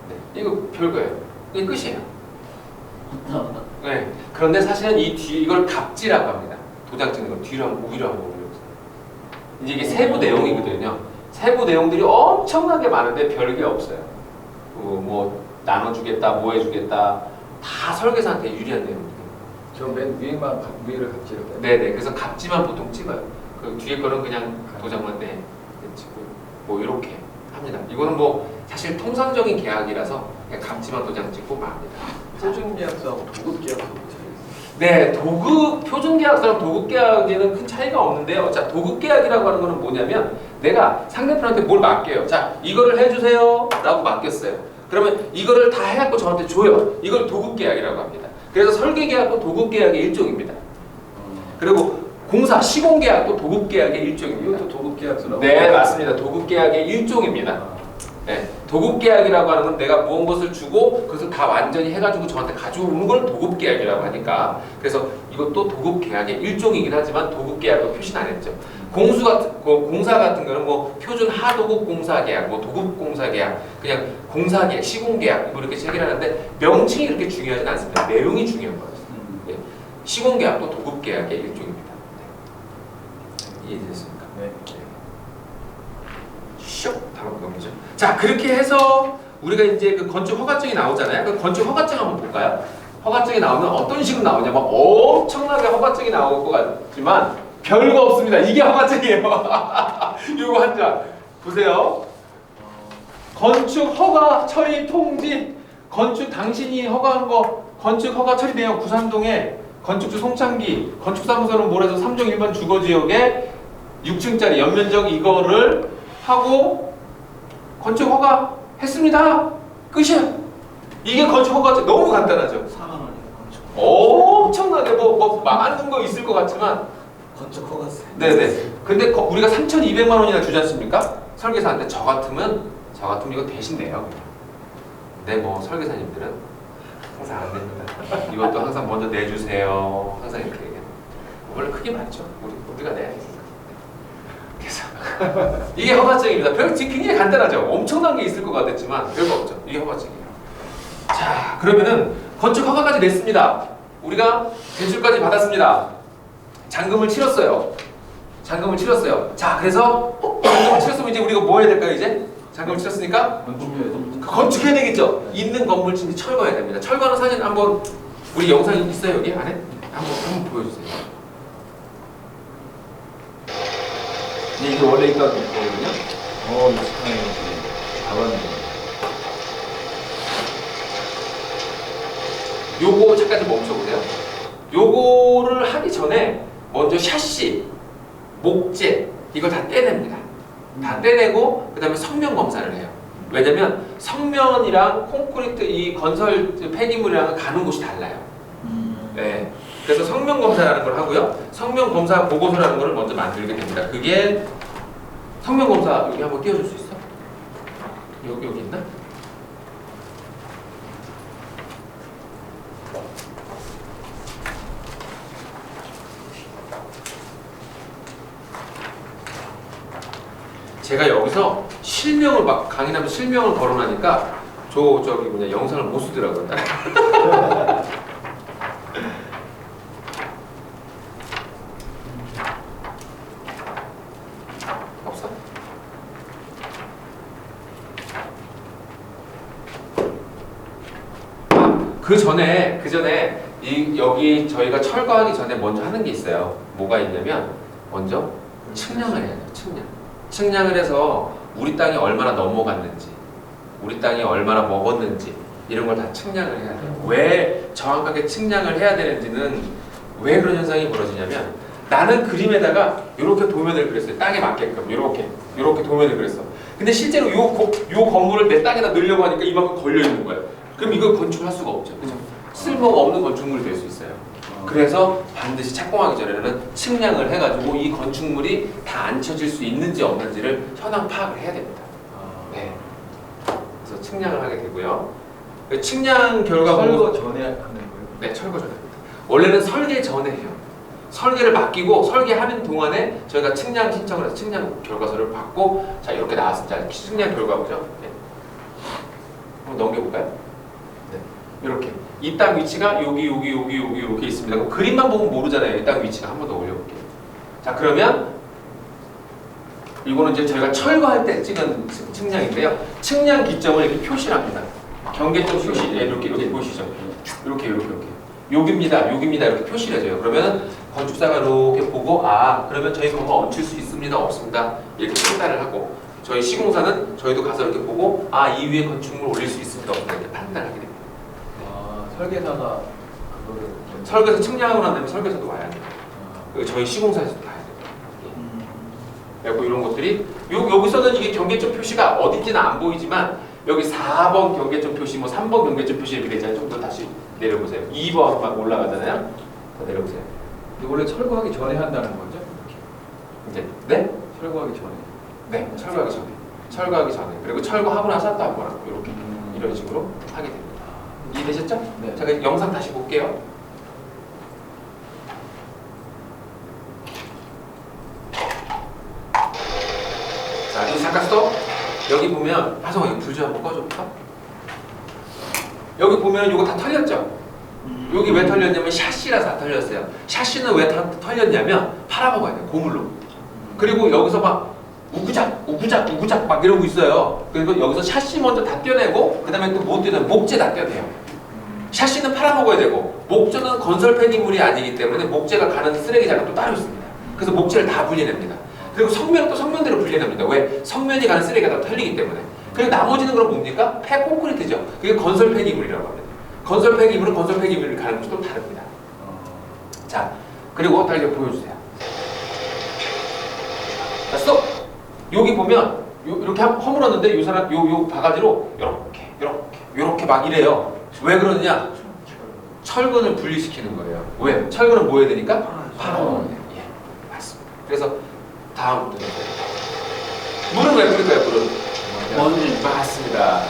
A: 네, 이거 별거예요. 이게 끝이에요. 네. 그런데 사실은 이 뒤 이걸 갑지라고 합니다. 도장 찍는 걸 뒤로 한번 우위로 한번 올려보세요. 이제 이게 세부 내용이거든요. 세부 내용들이 엄청나게 많은데 별게 없어요. 뭐 나눠주겠다, 뭐 해주겠다 다 설계사한테 유리한 내용이에요.
B: 저 맨 위에만 위를 갑질을.
A: 네네. 그래서 갑지만 보통 찍어요. 그 뒤에 거는 그냥 도장만 찍고 뭐 이렇게 합니다. 이거는 뭐 사실 통상적인 계약이라서 그냥 갑지만 도장 찍고 맙니다.
B: 표준 계약서하고 도급 계약서 차이.
A: 네, 도급 표준 계약서랑 도급 계약에는 큰 차이가 없는데요. 자, 도급 계약이라고 하는 거는 뭐냐면 내가 상대편한테 뭘 맡겨요. 자, 이거를 해주세요라고 맡겼어요. 그러면 이거를 다 해갖고 저한테 줘요. 이걸 도급 계약이라고 합니다. 그래서 설계 계약도 도급 계약의 일종입니다. 그리고 공사 시공 계약도 도급 계약의 일종입니다.
B: 이것도 도급 계약서라고?
A: 네, 맞습니다. 도급 계약의 일종입니다. 네, 도급 계약이라고 하는 건 내가 무언 것을 주고 그것을 다 완전히 해가지고 저한테 가져오는 걸 도급 계약이라고 하니까 그래서 이것도 도급 계약의 일종이긴 하지만 도급 계약도 표시는 안 했죠. 공사 같은 거는 뭐 표준 하도급 공사 계약, 뭐 도급 공사 계약, 그냥 공사 계약, 시공 계약 뭐 이렇게 체결하는데 명칭이 이렇게 중요하진 않습니다. 내용이 중요한 거예요. 네. 시공 계약도 도급 계약의 일종입니다. 네. 이해되셨습니까?
B: 네.
A: 슉 바로 넘기죠. 자, 그렇게 해서 우리가 이제 그 건축 허가증이 나오잖아요. 그 건축 허가증 한번 볼까요? 허가증이 나오면 어떤 식으로 나오냐면 엄청나게 허가증이 나올 것 같지만 별거 없습니다. 이게 허가증이에요. 이거 한 장 보세요. 건축 허가 처리 통지. 건축 당신이 허가한 거 건축 허가 처리 내용 구산동에 건축주 송창기 건축사무소는 몰에서 3종 1번 주거지역에 6층짜리 연면적 이거를 하고 건축 허가 했습니다. 끝이야. 이게 건축 허가증. 너무 간단하죠.
D: 4만 원이요 건축.
A: 엄청나게 뭐 많은 거 있을 것 같지만
D: 건축 허가세.
A: 네네. 근데 우리가 3,200만 원이나 주지 않습니까? 설계사한테 저 같으면 이거 대신 내요. 근데 뭐 설계사님들은 항상 안 됩니다. 이것도 항상 먼저 내주세요. 항상 이렇게 얘기해요. 원래 크게 맞죠. 우리가 내야겠어요. 그래서 이게 허가증입니다. 굉장히 간단하죠. 엄청난 게 있을 것 같았지만 별거 없죠. 이게 허가증이에요. 자, 그러면은 건축 허가까지 냈습니다. 우리가 대출까지 받았습니다. 잔금을 치렀어요. 자, 그래서 잔금을 치렀으면 이제 우리가 뭐 해야 될까요? 이제 잔금을 치렀으니까 건축해야 되겠죠. 있는 건물 진짜 철거해야 됩니다. 철거하는 사진 한번 우리 영상이 있어요 여기 안에? 한번 보여주세요. 네, 이게 원래 있던 거거든요.
B: 익숙하네. 잡았네.
A: 요거 잠깐 좀 멈춰보세요. 요거를 하기 전에 먼저 샤시, 목재 이걸 다 떼냅니다. 다 떼내고 그 다음에 성면 검사를 해요. 왜냐면 성면이랑 콘크리트 이 건설 폐기물이랑 가는 곳이 달라요. 네. 그래서 성면 검사라는 걸 하고요. 성면 검사 보고서라는 걸 먼저 만들게 됩니다. 그게 성면 검사 여기 한번 띄워줄 수 있어? 여기 있나? 제가 여기서 실명을 막 강의하면서 실명을 거론하니까 저기 뭐냐 영상을 못 쓰더라고요. 그 전에 여기 저희가 철거하기 전에 먼저 하는 게 있어요. 뭐가 있냐면 먼저 측량을 해야 돼요. 측량을 해서 우리 땅이 얼마나 넘어갔는지, 우리 땅이 얼마나 먹었는지 이런 걸 다 측량을 해야 돼요. 왜 정확하게 측량을 해야 되는지는 왜 그런 현상이 벌어지냐면 나는 그림에다가 이렇게 도면을 그렸어요. 땅에 맞게끔 이렇게 도면을 그렸어. 근데 실제로 요 건물을 내 땅에다 넣으려고 하니까 이만큼 걸려 있는 거예요. 그럼 이거 건축할 수가 없죠. 그죠? 쓸모가 없는 건축물이 될 수 있어요. 그래서 반드시 착공하기 전에는 측량을 해가지고 이 건축물이 다 앉혀질 수 있는지 없는지를 현황 파악을 해야 됩니다. 네. 그래서 측량을 하게 되고요. 측량 결과
B: 철거 전에 하는 거예요?
A: 네, 철거 전에 합니다. 원래는 설계 전에 해요. 설계를 맡기고 설계하는 동안에 저희가 측량 신청을 해서 측량 결과서를 받고 자 이렇게 나왔습니다. 측량 결과고요. 네. 한번 넘겨볼까요? 네. 이렇게 이 땅 위치가 여기 이렇게 있습니다. 그럼 그림만 보면 모르잖아요. 이 땅 위치가 한 번 더 올려볼게요. 자 그러면 이거는 이제 저희가 철거할 때 찍은 측량인데요. 측량 기점을 이렇게 표시를 합니다. 경계점 표시 이렇게 보시죠. 이렇게 여기입니다 이렇게 표시를 해줘요. 그러면 건축사가 이렇게 보고 그러면 저희 건물 얹힐 수 있습니다 없습니다 이렇게 판단을 하고 저희 시공사는 저희도 가서 이렇게 보고 이 위에 건축물 올릴 수 있습니다 없습니다 이렇게 판단하게 됩니다.
B: 설계사가 그거를
A: 설계서 측량하고 난 다음에 설계서도 와야 돼요. 그리고 저희 시공사에서도 가야 돼요. 그리고 이런 것들이 여기서는 이게 경계점 표시가 어딘지는 안 보이지만 여기 4번 경계점 표시, 3번 경계점 표시 이렇게 되잖아요. 좀 더 다시 내려보세요. 2번 막 올라가잖아요. 더 내려보세요.
B: 근데 원래 철거하기 전에 한다는 거죠?
A: 이제 네?
B: 철거하기 전에.
A: 네, 철거하기 전에. 그리고 철거하고 나서 또 한번 하고 이렇게 이런 식으로 하게 됩니다. 이해되셨죠?
B: 네.
A: 자, 그 영상 다시 볼게요. 자, 여기 잠깐 스톱. 여기 보면 하성아 이거 불 좀 한번 꺼줘볼까? 여기 보면 이거 다 털렸죠? 여기 왜 털렸냐면 샤시라서 다 털렸어요. 샤시는 왜 다 털렸냐면 팔아먹어야 돼요. 고물로. 그리고 여기서 막 우구작 막 이러고 있어요. 그리고 여기서 샤시 먼저 다 떼어내고 그 다음에 또 못 떼어내면 목재 다 떼어내요. 샤시는 팔아먹어야 되고 목재는 건설 폐기물이 아니기 때문에 목재가 가는 쓰레기장은 또 따로 있습니다. 그래서 목재를 다 분리냅니다. 그리고 성면은 또 성면대로 분리냅니다. 왜? 성면이 가는 쓰레기가 다 털리기 때문에. 그리고 나머지는 그럼 뭡니까? 폐콘크리트죠. 그게 건설 폐기물이라고 합니다. 건설 폐기물은 건설 폐기물이 가는 것이 또 다릅니다. 자, 그리고 다시 보여주세요. 자, 스톱! 여기 보면 이렇게 허물었는데 이 사람 요 바가지로 이렇게 막 이래요. 왜 그러느냐? 철근을 분리시키는 거예요. 왜? 철근은 뭐 해야 되니까? 팔아먹어야 돼요. 예, 맞습니다. 그래서 다음 물은 왜 끓일까요? 물은?
C: 먼지.
A: 맞습니다.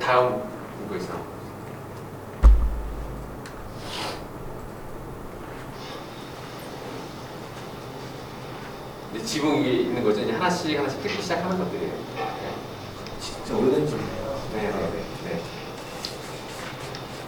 A: 다음 이거 있어. 이제 지붕 이게 있는 거죠. 이제 하나씩 뜯기 시작하는 것들이에요.
D: 진짜 오래된 집이네요.
A: 네.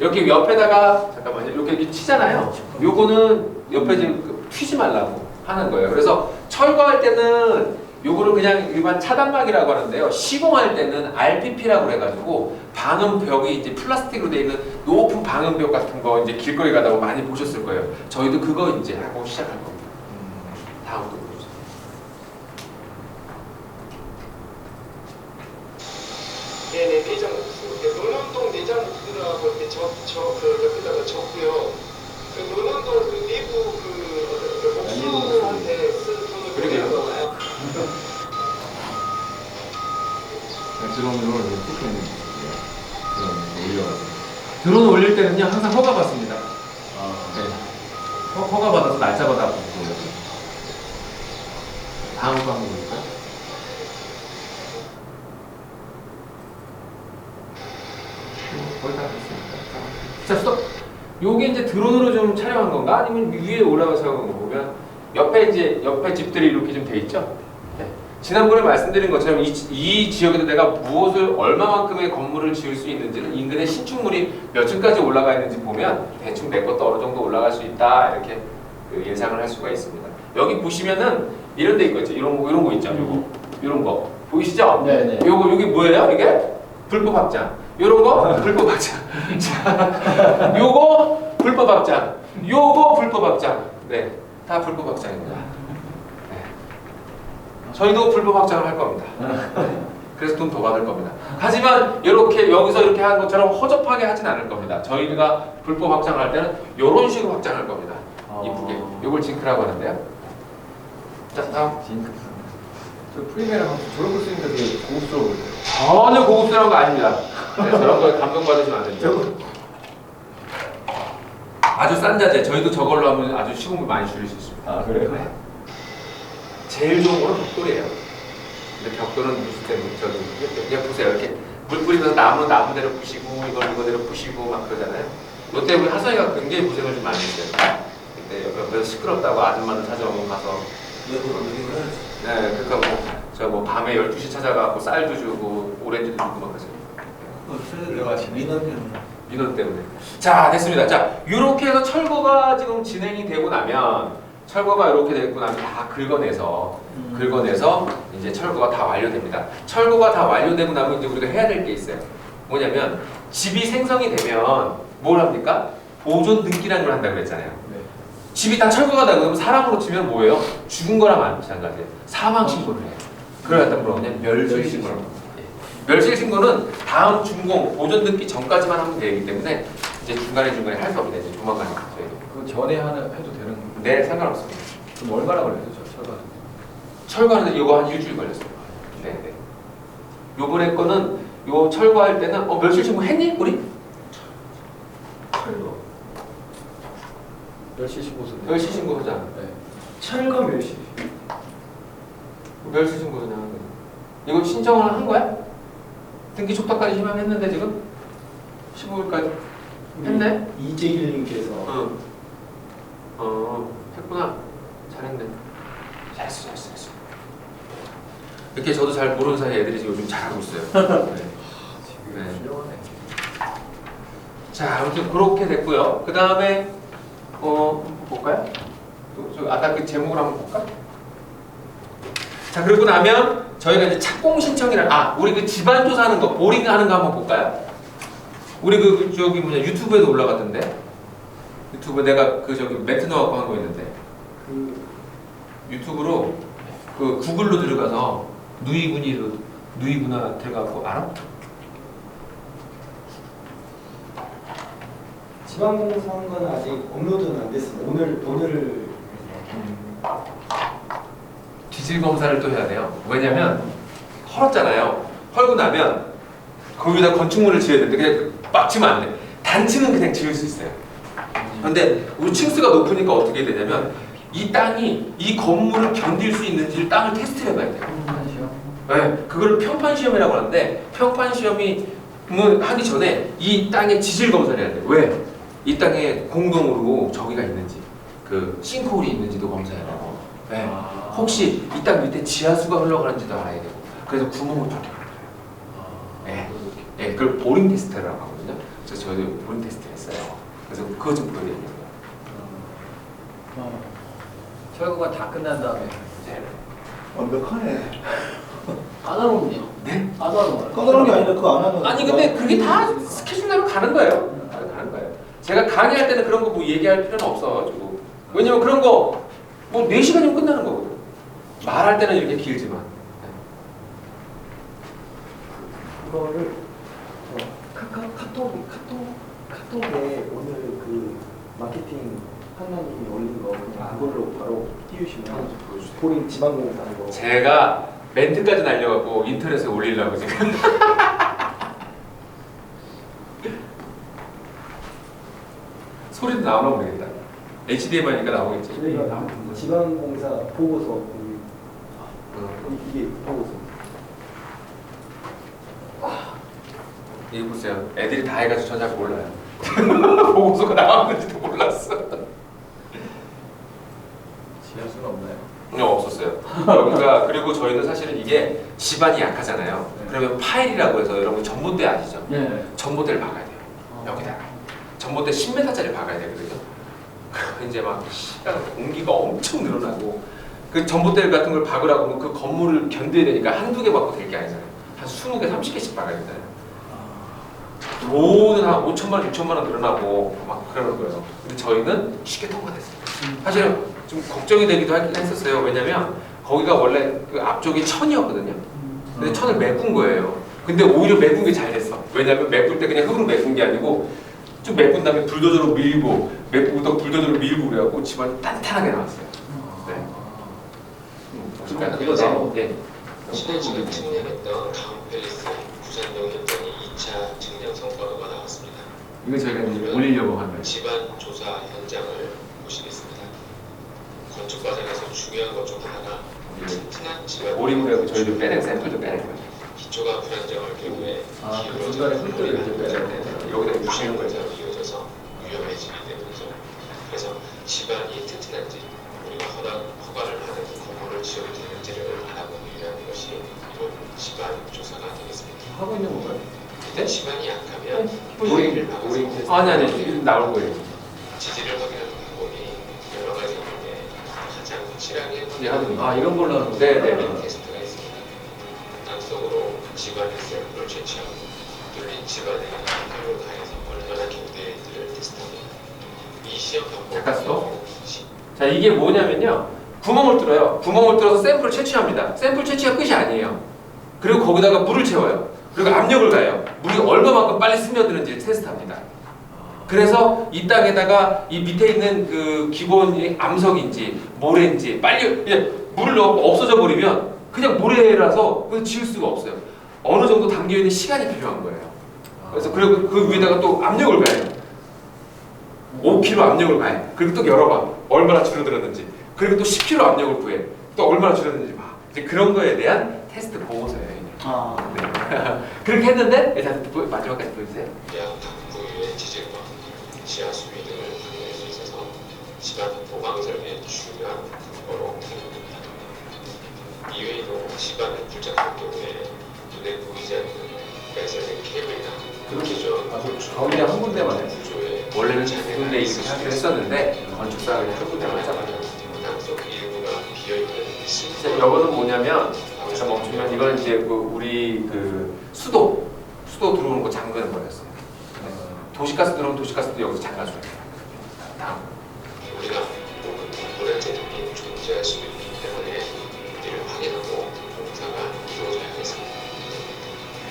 A: 이렇게 옆에다가 잠깐만요. 이렇게 치잖아요. 요거는 옆에 지금 튀지 말라고 하는 거예요. 그래서 철거할 때는 요거를 그냥 일반 차단막이라고 하는데요. 시공할 때는 RPP라고 해가지고 방음벽이 이제 플라스틱으로 되어 있는 높은 방음벽 같은 거 이제 길거리 가다 보면 많이 보셨을 거예요. 저희도 그거 이제 하고 시작할 겁니다. 다음 또 보여주세요.
E: 네네, 내장 옥수. 논현동 내장 옥수라고 이렇게 그 옆에다가 적고요. 그 논현동 그 내부 그 옥수한테 쓴 돈을
A: 그러게요.
E: 나와요.
A: 드론으로 이렇게 드론 올릴 때는요 항상 허가 받습니다. 네. 허가 받아서 날짜 받아 보고 다음 거 한번 볼까요? 거의 다 됐습니다. 자, 스톱. 요게 이제 드론으로 좀 촬영한 건가? 아니면 위에 올라가서 촬영한 거 보면 옆에 집들이 이렇게 좀 돼 있죠? 네. 지난번에 말씀드린 것처럼 이 지역에도 내가 무엇을 얼마만큼의 건물을 지을 수 있는지는 인근의 신축물이 몇 층까지 올라가 있는지 보면 대충 내 것도 어느 정도 올라갈 수 있다 이렇게 예상을 할 수가 있습니다. 여기 보시면은 이런 데 있죠. 이런 거 있죠. 요거 이런 거 보이시죠?
C: 네네.
A: 요게 뭐예요? 이게 불법 확장. 요런 거 불법 확장. 자, 요거 불법 확장. 요거 불법 확장. 네, 다 불법 확장입니다. 네. 저희도 불법 확장을 할 겁니다. 그래서 돈 더 받을 겁니다. 하지만 이렇게 여기서 이렇게 한 것처럼 허접하게 하진 않을 겁니다. 저희가 불법 확장할 때는 이런 식으로 확장할 겁니다. 이쁘게. 이걸 징크라고 하는데요. 자, 다음.
B: 징크. 저 프리메랑 저런 거 쓰니까 되게 고급스러워요.
A: 전혀 고급스러운 거 아닙니다. 네, 저런 거에 감동받으시면 안 됩니다. 아주 싼 자재. 저희도 저걸로 하면 아주 시공비 많이 줄일 수 있습니다.
B: 아 그래요?
A: 네. 제일 좋은 거는 벽돌이에요. 근데 벽돌은 무슨 때문에 저기 그냥 보세요. 이렇게 물 뿌리면서 나무대로 부시고 이거대로 부시고 막 그러잖아요. 이 때문에 하성이가 굉장히 고생을 좀 많이 했어요. 그때 옆에서 시끄럽다고 아줌마들 찾아오고 가서 네, 그러니까 뭐 밤에 12시 찾아가고 쌀도 주고 오렌지도 주고 막 그러세요. 민원 때문에. 자, 됐습니다. 자, 이렇게 해서 철거가 지금 진행이 되고 나면 철거가 이렇게 되고 나면 다 긁어내서 이제 철거가 다 완료됩니다. 철거가 다 완료되고 나면 이제 우리가 해야 될 게 있어요. 뭐냐면 집이 생성이 되면 뭘 합니까? 보존 등기라는 걸 한다고 그랬잖아요.
B: 네.
A: 집이 다 철거가 되고 그러면 사람으로 치면 뭐예요? 죽은 거랑 마찬가지예요. 사망 신고를 해요. 그걸 갖다 뭐라고 하냐면 멸실 신고라고 합니다. 멸실 신고는 다음 준공 보존 등기 전까지만 하면 되기 때문에 이제 중간에 할 수 없는데 이제 조만간 저희도.
B: 그 전에 해도 되는 거.
A: 네, 상관없습니다.
B: 그럼 얼마나 걸려요, 철거?
A: 철거하는데 이거 한 일주일 걸렸어요. 네. 요번에 거는 요 철거할 때는 멸실 신고 했니 우리?
B: 철거. 멸실 신고서.
A: 멸실 신고 하자.
B: 네.
C: 철거 멸실.
A: 멸실 신고 그냥 하는 거야. 이거 신청을 한 거야? 등기 촉탁까지 희망했는데 지금 15일까지 했네?
C: 이재길님께서
A: 했구나. 잘했네. 잘했어. 이렇게 저도 잘 모르는 사이에 애들이 지금 요즘 잘하고 있어요. 네.
B: 훌륭하네.
A: 자, 아무튼 그렇게 됐고요. 그 다음에 볼까요? 저 아까 그 제목을 한번 볼까? 자, 그러고 나면 저희가 이제 착공 신청이랑 우리 그 집안 조사하는 거, 보링 하는 거 한번 볼까요? 우리 저기 유튜브에도 올라갔던데. 유튜브 내가 저기 멘트 넣어갖고 한 거 있는데. 유튜브로 구글로 들어가서 누이구나 들어가고 알아?
C: 지방공사한 건 아직 업로드는 안 됐습니다. 오늘
A: 기질 검사를 또 해야 돼요. 왜냐면 헐었잖아요. 헐고 나면 거기다 건축물을 지어야 되는데 그냥 막 지으면 안 돼. 단층은 그냥 지을 수 있어요. 그런데 우리 층수가 높으니까 어떻게 되냐면 이 땅이 이 건물을 견딜 수 있는지를 땅을 테스트를 해봐야 돼요. 네, 그걸 평판 시험이라고 하는데 평판 시험이 하기 전에 이 땅의 지질 검사를 해야 돼요. 왜? 이 땅에 공동으로 저기가 있는지, 그 싱크홀이 있는지도 검사해야 되고, 네. 혹시 이 땅 밑에 지하수가 흘러가는지도 알아야 되고, 그래서 구멍을 뚫게 만들어요. 네, 그걸 보링 테스트라고 하거든요. 그래서 저희도 보링 테스트를 했어요. 그래서 그거 좀 보여드릴게요.
B: 철거가 다 끝난 다음에.
A: 네.
D: 완벽하네.
C: 까다롭네요.
A: 네?
D: 까다로운 게 아니라 그거 안 하면.
A: 아니 근데 그게 다 스케줄대로 가는 거예요. 가는 거예요. 제가 강의할 때는 그런 거 뭐 얘기할 필요는 없어가지고. 왜냐면 그런 거 뭐 4시간이면 끝나는 거거든. 말할 때는 이렇게 길지만.
C: 그거를 카톡에 오늘 그 마케팅 한나님이 올린 거 그냥 그걸로 바로 띄우시면
A: 보여주세요.
C: 보링 지방공사 하는 거.
A: 제가 멘트까지 날려갖고 인터넷에 올리려고 지금. 소리도 나오나 모르겠다. HDMI니까 나오겠지.
C: 저희가 지방공사 보고서 이게 보고서.
A: 이거 보세요. 애들이 다 해가지고 전 잘 몰라요. 보고서가 나왔는지도 몰랐어.
B: 지하수는 없나요?
A: 없었어요. 그러니까 그리고 저희는 사실은 이게 집안이 약하잖아요.
B: 네.
A: 그러면 파일이라고 해서 여러분 전봇대 아시죠?
C: 네.
A: 전봇대를 박아야 돼요. 여기다가 전봇대 10m짜리 박아야 되거든요. 이제 막 공기가 엄청 늘어나고 그 전봇대 같은 걸 박으라고 하면 그 건물을 견뎌야 되니까 한두 개 박고 될 게 아니잖아요. 한 20개, 30개씩 박아야 되잖아요. 로는 한 5천만 원, 6천만 원 늘어나고 막 그러는 거예요. 근데 저희는 쉽게 통과됐어요. 사실 좀 걱정이 되기도 했었어요. 왜냐면 거기가 원래 그 앞쪽이 1000이었거든요. 근데 1000을 메꾼 거예요. 근데 오히려 메꾼 게 잘 됐어. 왜냐면 메꿀 때 그냥 흙으로 메꾼 게 아니고 좀 메꾼 다음에 불도저로 밀고 메꾸고 또 불도저로 밀고 그래갖고 집안이 단단하게 나왔어요. 네.
B: 그러니까 그거 나오고.
A: 네.
E: 지난 시간 측량했던 가운펠리스 부산동 현장의 2차 측량 성과가 나왔습니다.
A: 이거 저희가 이제 올리려고 하는 거예요.
E: 집안 조사 현장을 보시겠습니다. 건축 과정에서 중요한 것 중 하나가 튼튼한 집안
A: 오리무리하고 저희도 빼낸 샘플도 빼낸 거예요.
E: 기초가 불안정할 경우에
B: 그 중간에 흙들을 이렇게 빼내는
A: 여기다 부시는 거예요.
E: 과정이 이어져서 위험해지게 되면서 그래서 집안이 튼튼한지 우리가 허가를 받은 건물을 지어도 되는지를 알아보기 위한 것이 본 집안 조사가 되겠습니다.
B: 하고 있는 건가요?
E: 근데 집안이 약하면
A: 오리 아니 나올 거예요.
E: 지지를 확인하는 방법이 여러 가지 있는데 가장 확실하게
A: 예, 하거든요.
B: 아 이런 걸로 하는
A: 네,
B: 거예요?
A: 네.
E: 테스트가 있습니다. 땅속으로 집안의 샘플을 채취하고 뚫린 집안의 힘을 가해서 얼마나 견디는지를 테스트합니다. 이 시험
A: 잠깐 스톱.
E: 방법은
A: 자, 이게 뭐냐면요. 구멍을 뚫어요. 구멍을 뚫어서 샘플을 채취합니다. 샘플 채취가 끝이 아니에요. 그리고 거기다가 물을 채워요. 그리고 압력을 가해요. 물이 얼마만큼 빨리 스며드는지 테스트합니다. 그래서 이 땅에다가 이 밑에 있는 그 기본 암석인지 모래인지 빨리 그냥 물을 넣고 없어져 버리면 그냥 모래라서 그 지울 수가 없어요. 어느 정도 담겨 있는 시간이 필요한 거예요. 그래서 그리고 그 위에다가 또 압력을 가해요. 5kg 압력을 가해. 그리고 또 열어봐. 얼마나 줄어들었는지. 그리고 또 10kg 압력을 구해. 또 얼마나 줄어들는지 봐. 이제 그런 거에 대한 테스트 보고서예요. 이게. 네. 그렇게 했는데 일단 마지막까지 보여주세요.
E: 양 부위의 지질과 지하 수위 등을 확인할 수 있어서 집안 보강 설계에 중요한 근거로 사용됩니다. 이외에도 집안을 불작할 경우에 눈에 보이지 않는 배설된 케이블이나 기존
B: 가운데 한 군데만 해요.
E: 구조의
A: 원래는 두 군데 이렇게 하기로 했었는데 건축사가 그냥 한 군데만 하자마자.
E: 땅속 일부가 비어있는
A: 자,
E: 신선
A: 이거는 뭐냐면 잠깐 멈추면 이거는 이제 그 우리 그 수도 들어오는 거 잠그는 거였어요. 네. 도시가스 들어오면 도시가스도 여기서 잠가줘요. 다음.
E: 우리가 혹은 건물의 제품이 존재할 수도 있기 때문에 이를 확인하고 공사가 이루어져야겠습니다.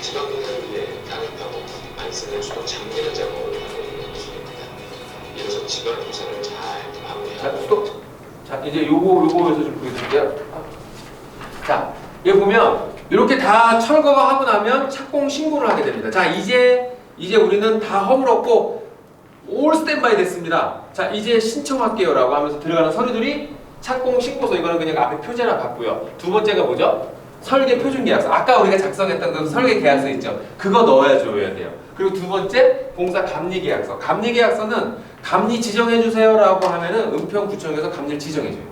E: 지방 공사를 위해 땅을 파고 안 쓰는 수도 잠기는 작업을 하고 있는 기술입니다. 이로써 지방 공사를 잘
A: 자,
E: 마무리하고
A: 수도. 자, 이제 요거에서 좀 보여드릴게요. 자, 여기 보면 이렇게 다 철거가 하고 나면 착공 신고를 하게 됩니다. 자, 이제 우리는 다 허물었고 올 스탠바이 됐습니다. 자, 이제 신청할게요라고 하면서 들어가는 서류들이 착공 신고서. 이거는 그냥 앞에 표제나 받고요. 두 번째가 뭐죠? 설계 표준 계약서. 아까 우리가 작성했던 그 설계 계약서 있죠. 그거 넣어줘야 돼요. 그리고 두 번째 공사 감리 계약서. 감리 계약서는 감리 지정해 주세요라고 하면은 은평구청에서 감리를 지정해 줘요.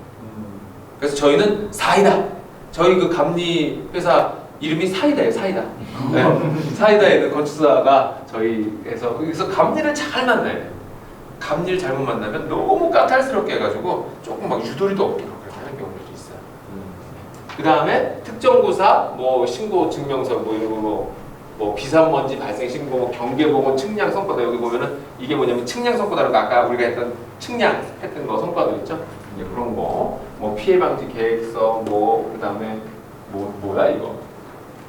A: 그래서 저희는 사이다. 저희 그 감리 회사 이름이 사이다예요. 사이다. 네. 사이다에 있는 건축사가 저희에서 그래서 감리를 잘 만나야 돼요. 감리를 잘못 만나면 너무 까탈스럽게 해가지고 조금 막 유도리도 없게 그렇게 하는 경우들도 있어요. 그 다음에 특정고사, 뭐 신고 증명서, 뭐 이런 거, 뭐 비산먼지 발생 신고, 뭐 경계보건 측량 성과도. 여기 보면은 이게 뭐냐면 측량 성과다라고 아까 우리가 했던 측량 했던 거 성과도 있죠. 이제 그런 거, 뭐 피해 방지 계획서, 뭐 그다음에 뭐야 이거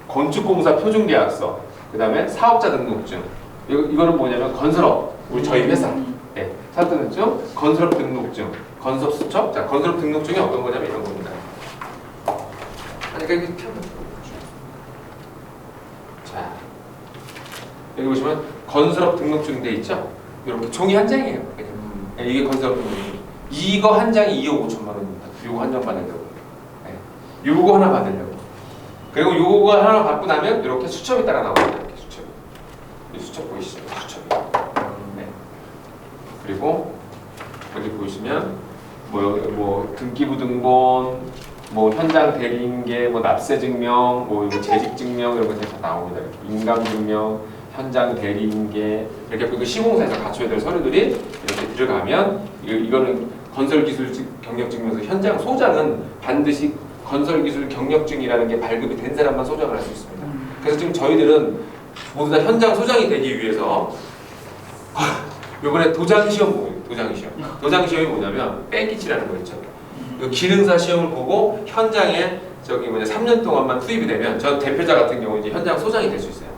A: 건축공사 표준 계약서, 그다음에 사업자 등록증. 이거는 뭐냐면 건설업, 우리 저희 회사. 네, 사업자 등록증, 건설업 등록증, 건설 수첩. 자, 건설업 등록증이 어떤 거냐면 이런 겁니다. 아니, 그러니까 이게 자, 여기 보시면 건설업 등록증 돼 있죠? 이렇게 종이 한 장이에요. 그냥. 네, 이게 건설업 등록증. 이거 한 장이 2억 5천만 원입니다. 요거 한 장 받으려고. 네. 요거 하나 받으려고. 그리고 요거 하나 받고 나면 이렇게 수첩이 따라 나옵니다. 이렇게 수첩이. 이 수첩 보이시죠? 수첩이. 네. 그리고 여기 보시면 뭐 등기부 등본, 뭐 현장 대리인계, 뭐 납세 증명, 뭐 이거 재직 증명 이런 거 다 나옵니다. 이렇게 인감 증명, 현장 대리인계 이렇게. 그리고 시공사에서 갖춰야 될 서류들이 이렇게 들어가면 이거는 건설기술 경력증명서. 현장 소장은 반드시 건설기술 경력증이라는 게 발급이 된 사람만 소장을 할 수 있습니다. 그래서 지금 저희들은 모두 다 현장 소장이 되기 위해서 요번에 도장 시험 보고 도장 시험. 도장 시험이 뭐냐면 뺑기치라는 거 있죠. 그 기능사 시험을 보고 현장에 저기 3년 동안만 투입이 되면 저 대표자 같은 경우 이제 현장 소장이 될 수 있어요.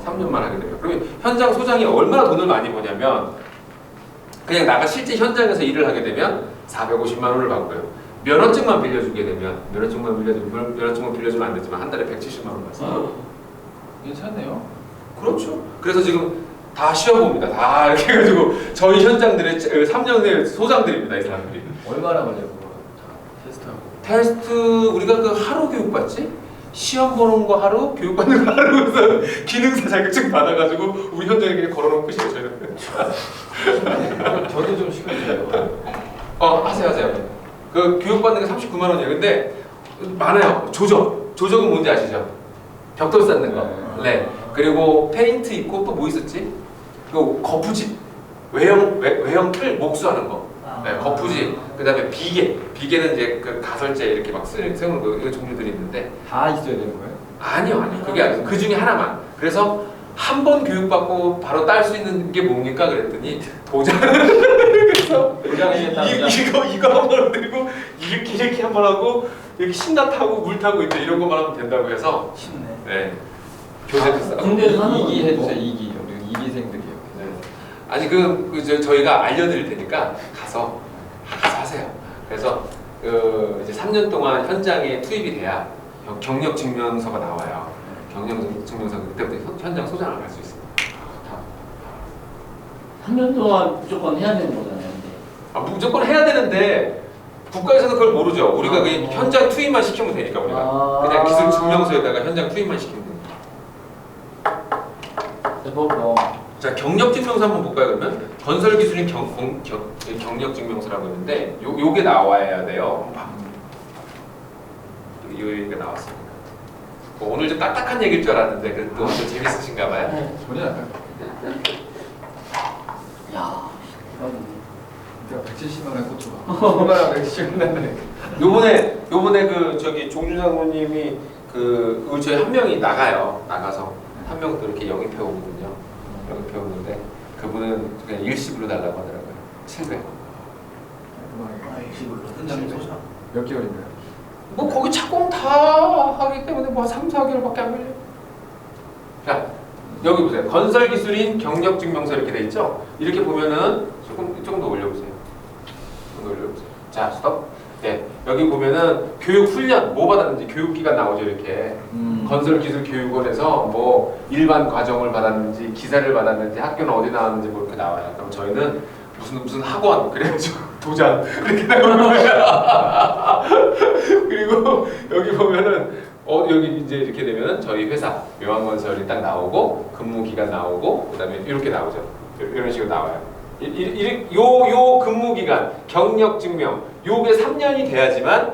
A: 3년만 하게 되면. 그러면 현장 소장이 얼마나 돈을 많이 버냐면 그냥 나가 실제 현장에서 일을 하게 되면 450만 원을 받고요. 면허증만 빌려주게 되면 면허증만 빌려주면 안 되지만 한 달에 170만 원 받습니다.
B: 괜찮네요.
A: 그렇죠. 그래서 지금 다 시험 봅니다. 다 이렇게 해가지고 저희 현장들의 3년의 소장들입니다. 이 사람들이.
B: 얼마나 걸려요? 테스트하고.
A: 테스트 우리가 그 하루 교육 받지? 시험 보는 거 하루, 교육 받는 거 하루 해서 기능사 자격증 받아가지고 우리 현장에 그냥 걸어놓고 끝이에요. 저희는.
B: 저도 좀 시켜주세요.
A: 하세요. 그 교육 받는 게 39만 원이에요. 근데 많아요. 조적은 뭔지 아시죠? 벽돌 쌓는 거. 네. 그리고 페인트 있고 또 뭐 있었지? 그 거푸집. 외형 틀 목수하는 거. 네, 거푸집. 그다음에 비계는 이제 그 가설재 이렇게 막 세우는 거 이런 종류들이 있는데
B: 다 있어야 되는 거예요?
A: 아니요. 그게 아니고 그 중에 하나만. 그래서 한 번 교육받고 바로 딸 수 있는 게 뭡니까? 그랬더니 도장. 그래서
B: 도장이겠다.
A: 이거 한 번 들고 이렇게 한 번 하고 이렇게 신나 타고 물 타고 이제 이런 것만 하면 된다고 해서
C: 쉽네.
A: 네. 교재도 싸고.
C: 군대에서 하는
B: 2기 해주세요.
C: 거.
B: 2기. 우리 2기생들이요.
A: 네. 아니 저희가 알려드릴 테니까 가서 하세요. 그래서 이제 3년 동안 현장에 투입이 돼야 경력 증명서가 나와요. 경력 증명서 그때부터 현장 소장을 갈 수 있어요.
F: 3년 동안 무조건 해야 되는 거잖아요.
A: 무조건 해야 되는데 국가에서는 그걸 모르죠. 우리가 그냥 현장 투입만 시키면 되니까 우리가 그냥 기술 증명서에다가 현장 투입만 시키면 됩니다. 자, 경력 증명서 한번 볼까요? 그러면 건설 기술인 경력 증명서라고 있는데 요게 나와야 돼요. 요게 나왔습니다. 오늘 좀 딱딱한 얘기일 줄 알았는데 그래도 좀 재밌으신가 봐요.
B: 전혀 약간
F: 야,
B: 내가 170만 원에 꽂혀봐. 얼마나 170만 원에.
A: 요번에 그 저기 종준 장모님이 우리 저희 한 명이 나가서 한 명 또 이렇게 영입해 오거든요. 영입해 오는데 그분은 그냥 일시불로 달라고 하더라고요. 700.
C: 현장에 소장.
B: 몇 개월인가요?
A: 뭐 거기 착공 다 하기 때문에 뭐 3, 4개월밖에 안 걸려요. 자, 여기 보세요. 건설 기술인 경력 증명서 이렇게 돼 있죠? 이렇게 보면은 조금 더 올려보세요. 좀 더 올려보세요. 자, 스톱. 네, 여기 보면은 교육 훈련 뭐 받았는지 교육기간 나오죠 이렇게. 건설기술교육원에서 뭐 일반 과정을 받았는지 기사를 받았는지 학교는 어디 나왔는지 뭐 이렇게 나와요. 그럼 저희는 무슨 학원 그래가지고 도장 이렇게 나오는 거예요. 그리고 여기 보면은 여기 이제 이렇게 되면은 저희 회사 요한건설이 딱 나오고 근무 기간 나오고 그다음에 이렇게 나오죠. 이런 식으로 나와요. 요 근무 기간 경력 증명 요게 3년이 돼야지만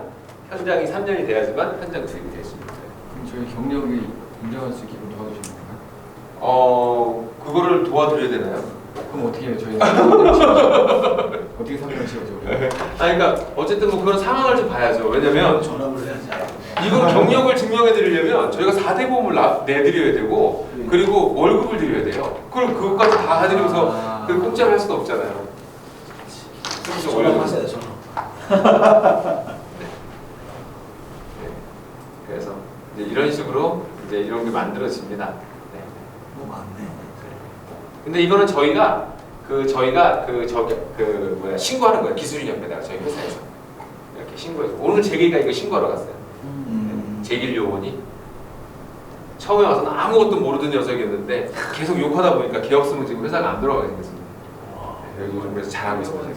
A: 현장이 3년이 돼야지만 현장 투입이 될 수 있는 거예요.
B: 그럼 저희 경력이 인정할 수 있게 도와주시는 건가요?
A: 그거를 도와드려야 되나요?
B: 그럼 어떻게 해요? 저희 어떻게 3년을 채우죠?
A: 그러니까 어쨌든 뭐 그런 상황을 좀 봐야죠. 왜냐면
C: 전업을 해야지.
A: 이건 경력을 증명해 드리려면 저희가 4대 보험을 내드려야 되고 그리고 월급을 드려야 돼요. 그걸 그것까지 다 해드리면서 그 공짜로 할 수도 없잖아요. 그래서
C: 전업하세요, 전업.
A: 그래서 이제 이런 식으로 이제 이런 게 만들어집니다. 네.
C: 뭐 많네.
A: 근데 이거는 저희가 신고하는 거예요. 기술인협회다가 저희 회사에서 이렇게 신고해서 오늘 제기가 이거 신고하러 갔어요. 제길 요원이 처음에 와서는 아무것도 모르던 녀석이었는데 계속 욕하다 보니까 걔 없으면 지금 회사가 안 돌아가게 생겼습니다. 여기 요즘 그래서 잘하고 있습니다.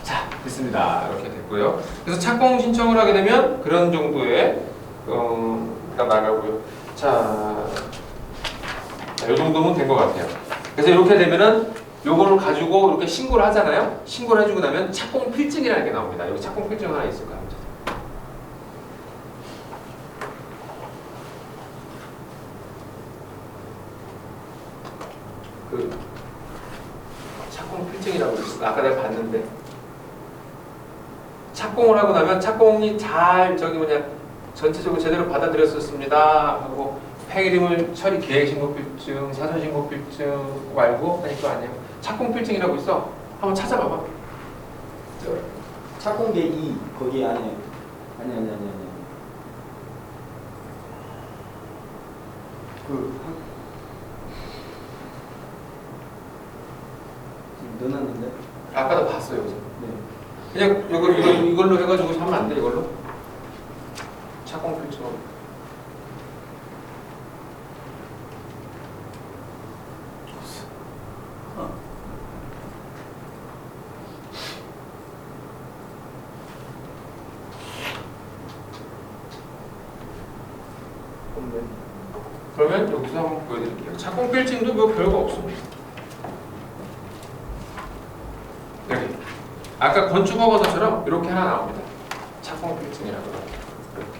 A: 자, 됐습니다. 이렇게 됐고요. 그래서 착공 신청을 하게 되면 그런 정도의 일단 나가고요. 자, 이 정도면 된 것 같아요. 그래서 이렇게 되면은 요거를 가지고 이렇게 신고를 하잖아요. 신고를 해주고 나면 착공 필증이라는 게 나옵니다. 여기 착공 필증 하나 있을까요? 그 착공 필증이라고 있어. 아까 내가 봤는데 착공을 하고 나면 착공이 잘 전체적으로 제대로 받아들였었습니다 하고 폐기물 처리 계획 신고필증, 사전 신고필증 말고 아니 그거 아니에요. 착공필증이라고 있어. 한번 찾아봐봐.
C: 착공계 2 거기 안에 아니. 지금 넣어놨는데.
A: 아까도 봤어요. 여기서.
C: 네.
A: 그냥 이걸로 해가지고 하면 안 돼 이걸로? 착공필증. 그러면 여기서 한번 보여드릴게요. 착공필증도 뭐 별거 없습니다. 여기 아까 건축허가서처럼 이렇게 하나 나옵니다. 착공필증이라고 이렇게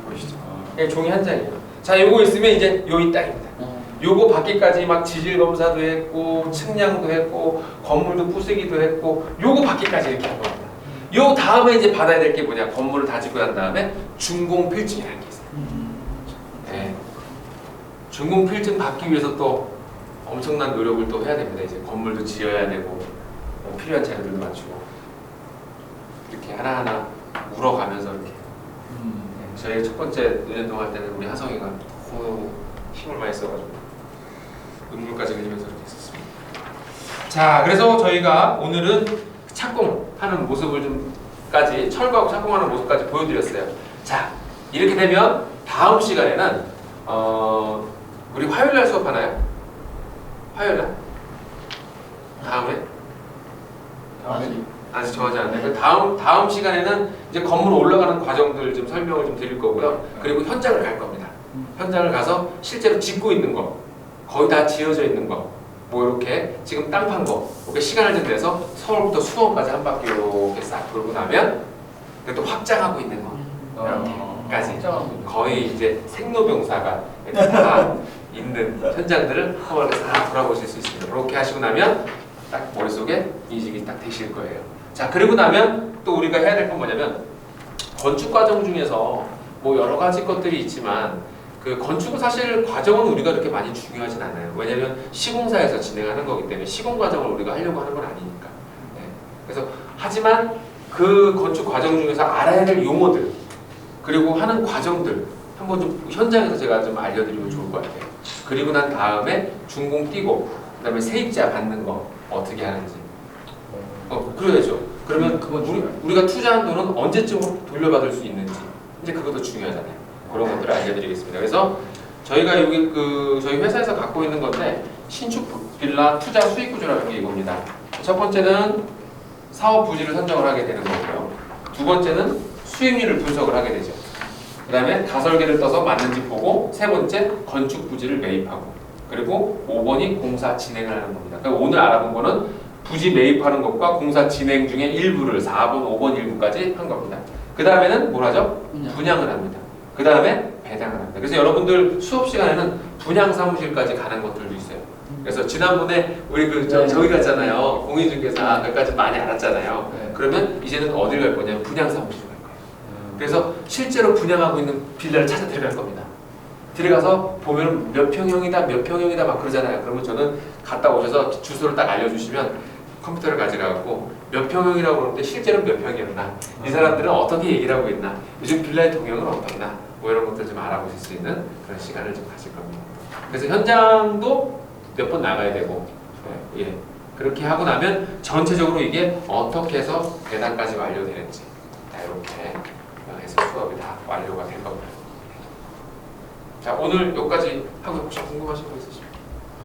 A: 보이시죠? 이게 종이 한 장이에요. 자, 요거 있으면 이제 요이 땅입니다. 요거 받기까지 막 지질 검사도 했고 측량도 했고 건물도 부수기도 했고 요거 받기까지 이렇게 한 겁니다. 요 다음에 이제 받아야 될 게 뭐냐? 건물을 다 짓고 난 다음에 준공필증이라는 게 있어요. 네. 준공필증 받기 위해서 또 엄청난 노력을 또 해야 됩니다. 이제 건물도 지어야 되고 필요한 자료들도 맞추고 이렇게 하나하나 물어가면서 이렇게 저희 첫 번째 은연동 할 때는 우리 하성이가 너무 힘을 많이 써가지고 눈물까지 흘리면서 이렇게 했었습니다. 자, 그래서 저희가 오늘은 착공하는 모습을 좀까지 철거하고 착공하는 모습까지 보여드렸어요. 자, 이렇게 되면 다음 시간에는 우리 화요일날 수업하나요? 화요일날? 다음에? 아직 정하지 않았나요? 그 다음 시간에는 이제 건물 올라가는 과정들 좀 설명을 좀 드릴 거고요. 그리고 현장을 갈 겁니다. 현장을 가서 실제로 짓고 있는 거, 거의 다 지어져 있는 거, 뭐 이렇게 지금 땅 판 거, 이렇게 시간을 좀 내서 서울부터 수원까지 한 바퀴 이렇게 싹 돌고 나면 또 확장하고 있는 거, 이렇게까지 거의 이제 생로병사가 다 있는 현장들을 한번 싹 돌아보실 수 있습니다. 그렇게 하시고 나면 딱 머릿속에 인식이 딱 되실 거예요. 자, 그리고 나면 또 우리가 해야 될 건 뭐냐면 건축 과정 중에서 뭐 여러 가지 것들이 있지만 그 건축은 사실 과정은 우리가 그렇게 많이 중요하진 않아요. 왜냐하면 시공사에서 진행하는 거기 때문에 시공 과정을 우리가 하려고 하는 건 아니니까. 네. 그래서 하지만 그 건축 과정 중에서 알아야 될 용어들 그리고 하는 과정들 한번 좀 현장에서 제가 좀 알려드리면 좋을 것 같아요. 그리고 난 다음에 준공 띄고 그다음에 세입자 받는 거 어떻게 하는지. 그래야죠. 그러면 우리가 투자한 돈은 언제쯤 돌려받을 수 있는지 이제 그것도 중요하잖아요. 그런 것들을 알려드리겠습니다. 그래서 저희가 여기 저희 회사에서 갖고 있는 건데 신축 빌라 투자 수익 구조라는 게 이겁니다. 첫 번째는 사업 부지를 선정을 하게 되는 거고요. 두 번째는 수익률을 분석을 하게 되죠. 그 다음에 가설계를 떠서 맞는지 보고 세 번째 건축 부지를 매입하고 그리고 5번이 공사 진행을 하는 겁니다. 그러니까 오늘 알아본 거는 부지 매입하는 것과 공사 진행 중에 일부를 4번, 5번 일부까지 한 겁니다. 그 다음에는 뭘 하죠? 분양을 합니다. 그 다음에 배당을 합니다. 그래서 여러분들 수업 시간에는 분양 사무실까지 가는 것들도 있어요. 그래서 지난번에 우리 저기 갔잖아요. 공인중개사 거기까지 많이 알았잖아요.
B: 네.
A: 그러면 이제는 어딜 갈 거냐면 분양 사무실 갈 거예요. 그래서 실제로 분양하고 있는 빌라를 찾아 들어갈 겁니다. 들어가서 보면 몇 평형이다 막 그러잖아요. 그러면 저는 갔다 오셔서 주소를 딱 알려주시면 컴퓨터를 가져가고 몇 평형이라고 그러는데 실제로 몇 평이었나, 이 사람들은 어떻게 얘기를 하고 있나, 요즘 빌라의 동형은 어떻나, 뭐 이런 것들 좀 알아보실 수 있는 그런 시간을 좀 가질 겁니다. 그래서 현장도 몇 번 나가야 되고, 예, 그렇게 하고 나면 전체적으로 이게 어떻게 해서 배당까지 완료되는지 이렇게 해서 수업이 다 완료가 될 겁니다. 자, 오늘 여기까지 하고 혹시 궁금하신 거 있으시면